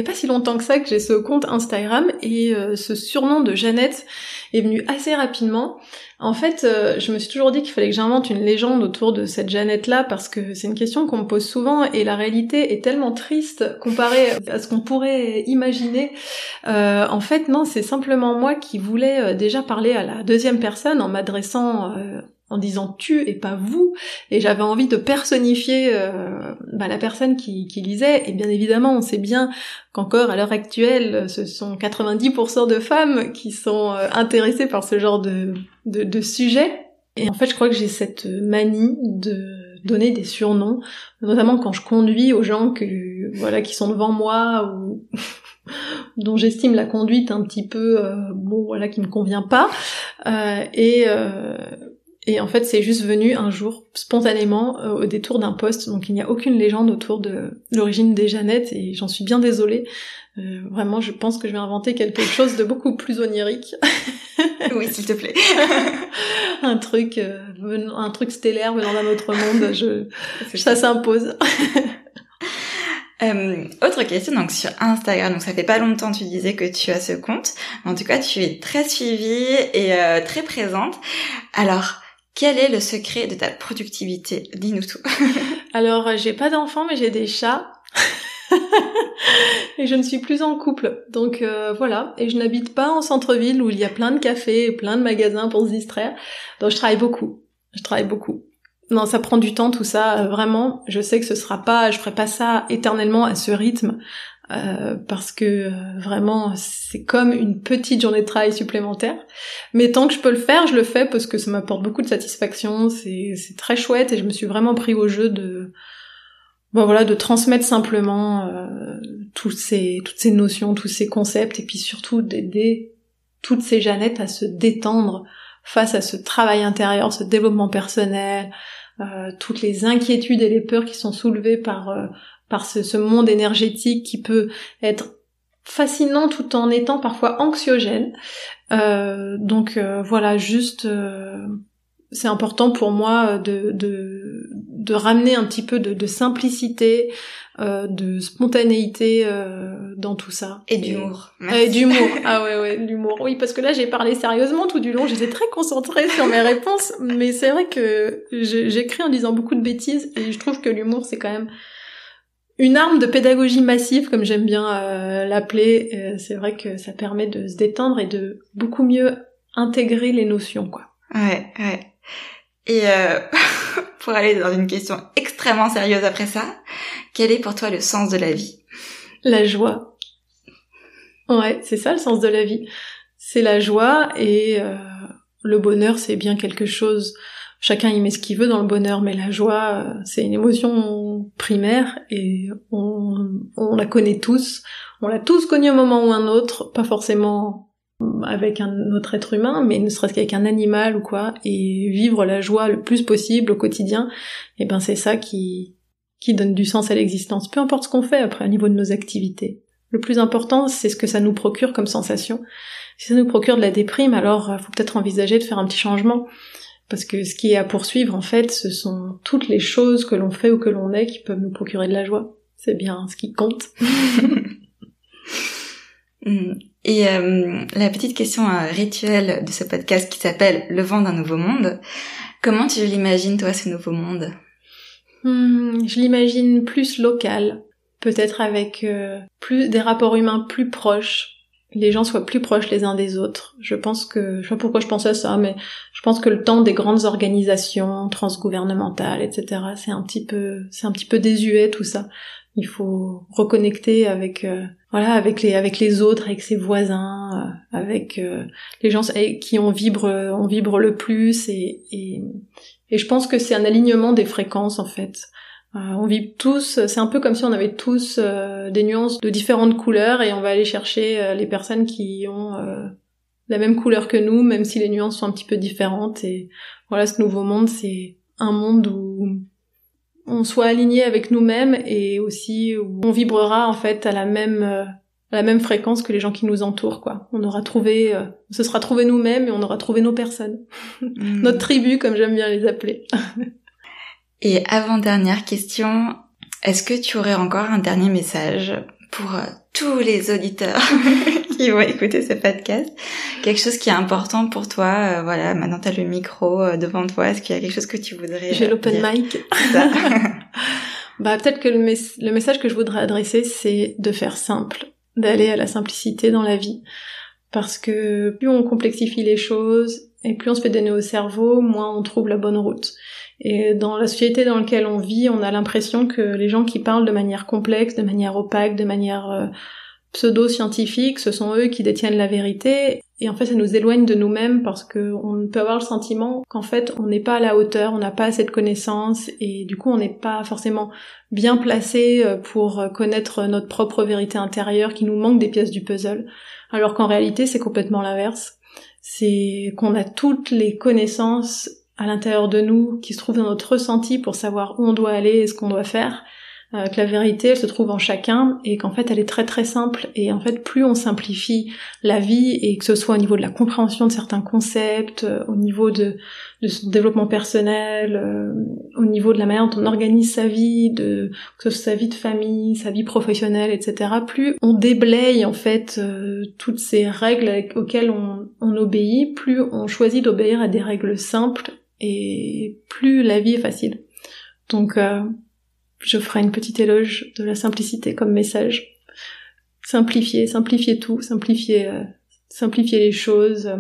pas si longtemps que ça que j'ai ce compte Instagram et ce surnom de Jeannette est venu assez rapidement. En fait, je me suis toujours dit qu'il fallait que j'invente une légende autour de cette Jeannette-là parce que c'est une question qu'on me pose souvent et la réalité est tellement triste comparée à ce qu'on pourrait imaginer. En fait, non, c'est simplement moi qui voulais déjà parler à la deuxième personne en m'adressant en disant tu et pas vous, et j'avais envie de personnifier la personne qui lisait, et bien évidemment on sait bien qu'encore à l'heure actuelle ce sont 90% de femmes qui sont intéressées par ce genre de sujet, et en fait je crois que j'ai cette manie de donner des surnoms, notamment quand je conduis aux gens qui sont devant moi ou dont j'estime la conduite un petit peu qui me convient pas, et en fait, c'est juste venu un jour, spontanément, au détour d'un post. Donc il n'y a aucune légende autour de l'origine des Jeannettes, et j'en suis bien désolée. Vraiment, je pense que je vais inventer quelque chose de beaucoup plus onirique. Oui, s'il te plaît. un truc stellaire venant d'un autre monde, ça s'impose. Autre question, donc sur Instagram, donc ça fait pas longtemps tu disais que tu as ce compte, en tout cas tu es très suivie et très présente. Alors, quel est le secret de ta productivité? Dis-nous tout. Alors, j'ai pas d'enfants, mais j'ai des chats. Et je ne suis plus en couple. Donc voilà. Et je n'habite pas en centre-ville où il y a plein de cafés et plein de magasins pour se distraire. Donc je travaille beaucoup. Non, ça prend du temps tout ça, vraiment. Je sais que je ferai pas ça éternellement à ce rythme. Parce que vraiment c'est comme une petite journée de travail supplémentaire, mais tant que je peux le faire, je le fais parce que ça m'apporte beaucoup de satisfaction, c'est très chouette, et je me suis vraiment pris au jeu de transmettre simplement toutes ces notions, tous ces concepts, et puis surtout d'aider toutes ces Jeannettes à se détendre face à ce travail intérieur, ce développement personnel, toutes les inquiétudes et les peurs qui sont soulevées par ce monde énergétique qui peut être fascinant tout en étant parfois anxiogène. C'est important pour moi de ramener un petit peu de simplicité, de spontanéité dans tout ça. Et d'humour. Et d'humour. Ah ouais, l'humour. Oui, parce que là j'ai parlé sérieusement tout du long, j'étais très concentrée sur mes réponses, mais c'est vrai que j'écris en disant beaucoup de bêtises, et je trouve que l'humour c'est quand même une arme de pédagogie massive, comme j'aime bien l'appeler. C'est vrai que ça permet de se détendre et de beaucoup mieux intégrer les notions, quoi. Ouais. Et pour aller dans une question extrêmement sérieuse après ça, quel est pour toi le sens de la vie? La joie. Ouais, c'est ça le sens de la vie. C'est la joie, et le bonheur, c'est bien quelque chose chacun y met ce qu'il veut dans le bonheur, mais la joie, c'est une émotion primaire et on la connaît tous. On l'a tous connue à un moment ou un autre, pas forcément avec un autre être humain, mais ne serait-ce qu'avec un animal ou quoi, et vivre la joie le plus possible au quotidien, et ben c'est ça qui donne du sens à l'existence, peu importe ce qu'on fait après au niveau de nos activités. Le plus important, c'est ce que ça nous procure comme sensation. Si ça nous procure de la déprime, alors faut peut-être envisager de faire un petit changement. Parce que ce qui est à poursuivre, en fait, ce sont toutes les choses que l'on fait ou que l'on est qui peuvent nous procurer de la joie. C'est bien ce qui compte. Et la petite question rituelle de ce podcast qui s'appelle « Le vent d'un nouveau monde », comment tu l'imagines, toi, ce nouveau monde ? Je l'imagine plus local, peut-être avec plus des rapports humains plus proches, les gens soient plus proches les uns des autres. Je sais pas pourquoi je pense à ça, mais je pense que le temps des grandes organisations transgouvernementales, etc., c'est un petit peu désuet tout ça. Il faut reconnecter avec les autres, avec ses voisins, avec les gens qui on vibre le plus et je pense que c'est un alignement des fréquences en fait. On vibre tous, c'est un peu comme si on avait tous des nuances de différentes couleurs et on va aller chercher les personnes qui ont la même couleur que nous, même si les nuances sont un petit peu différentes. Et voilà, ce nouveau monde, c'est un monde où on soit aligné avec nous-mêmes et aussi où on vibrera en fait à la même fréquence que les gens qui nous entourent, quoi. On se sera trouvé nous-mêmes et on aura trouvé nos personnes. Notre tribu, comme j'aime bien les appeler. Et avant-dernière question, est-ce que tu aurais encore un dernier message pour tous les auditeurs qui vont écouter ce podcast? Quelque chose qui est important pour toi, voilà, maintenant t'as le micro devant toi, est-ce qu'il y a quelque chose que tu voudrais J'ai l'open mic. Ça. Peut-être que le message que je voudrais adresser, c'est de faire simple, d'aller à la simplicité dans la vie. Parce que plus on complexifie les choses, et plus on se fait donner au cerveau, moins on trouve la bonne route. Et dans la société dans laquelle on vit, on a l'impression que les gens qui parlent de manière complexe, de manière opaque, de manière pseudo-scientifique, ce sont eux qui détiennent la vérité. Et en fait, ça nous éloigne de nous-mêmes parce que on peut avoir le sentiment qu'en fait, on n'est pas à la hauteur, on n'a pas assez de connaissances et du coup, on n'est pas forcément bien placé pour connaître notre propre vérité intérieure, qu'il nous manque des pièces du puzzle. Alors qu'en réalité, c'est complètement l'inverse. C'est qu'on a toutes les connaissances à l'intérieur de nous, qui se trouvent dans notre ressenti pour savoir où on doit aller et ce qu'on doit faire, que la vérité, elle se trouve en chacun, et qu'en fait, elle est très très simple, et en fait, plus on simplifie la vie, et que ce soit au niveau de la compréhension de certains concepts, au niveau de son développement personnel, au niveau de la manière dont on organise sa vie, que ce soit sa vie de famille, sa vie professionnelle, etc., plus on déblaye, en fait, toutes ces règles auxquelles on obéit, plus on choisit d'obéir à des règles simples, et plus la vie est facile. Donc, je ferai une petite éloge de la simplicité comme message. Simplifier tout, simplifier les choses,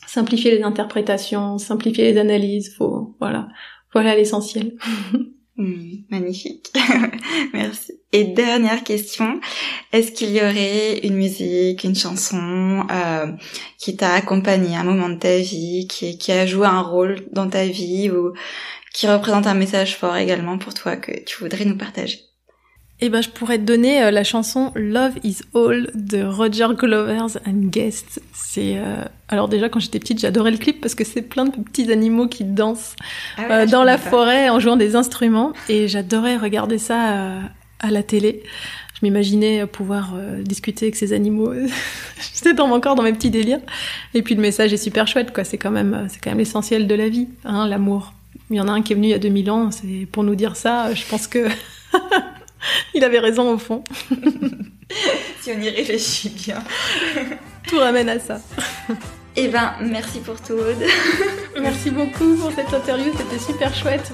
simplifier les interprétations, simplifier les analyses, voilà l'essentiel. Magnifique. Merci. Et dernière question, est-ce qu'il y aurait une musique, une chanson qui t'a accompagné à un moment de ta vie, qui a joué un rôle dans ta vie ou qui représente un message fort également pour toi que tu voudrais nous partager? Je pourrais te donner la chanson Love is All de Roger Glover and Guest. C'est alors déjà quand j'étais petite, j'adorais le clip parce que c'est plein de petits animaux qui dansent dans la forêt en jouant des instruments et j'adorais regarder ça à la télé. Je m'imaginais pouvoir discuter avec ces animaux. J'étais encore dans mes petits délires. Et puis le message est super chouette, quoi. C'est quand même l'essentiel de la vie, hein, l'amour. Il y en a un qui est venu il y a 2000 ans, c'est pour nous dire ça. Je pense que il avait raison au fond. Si on y réfléchit bien. Tout ramène à ça. Merci pour tout, Aude. Merci beaucoup pour cette interview, c'était super chouette.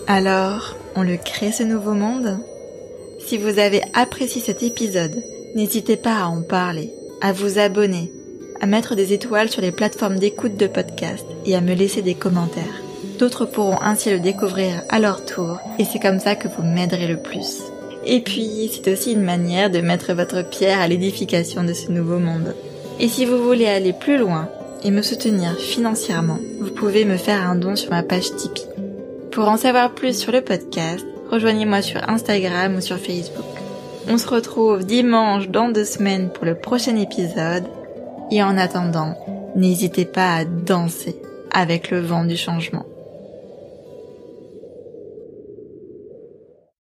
Alors, on le crée ce nouveau monde ? Si vous avez apprécié cet épisode, n'hésitez pas à en parler, à vous abonner, à mettre des étoiles sur les plateformes d'écoute de podcast et à me laisser des commentaires. D'autres pourront ainsi le découvrir à leur tour, et c'est comme ça que vous m'aiderez le plus. Et puis, c'est aussi une manière de mettre votre pierre à l'édification de ce nouveau monde. Et si vous voulez aller plus loin et me soutenir financièrement, vous pouvez me faire un don sur ma page Tipeee. Pour en savoir plus sur le podcast, rejoignez-moi sur Instagram ou sur Facebook. On se retrouve dimanche dans 2 semaines pour le prochain épisode. Et en attendant, n'hésitez pas à danser avec le vent du changement.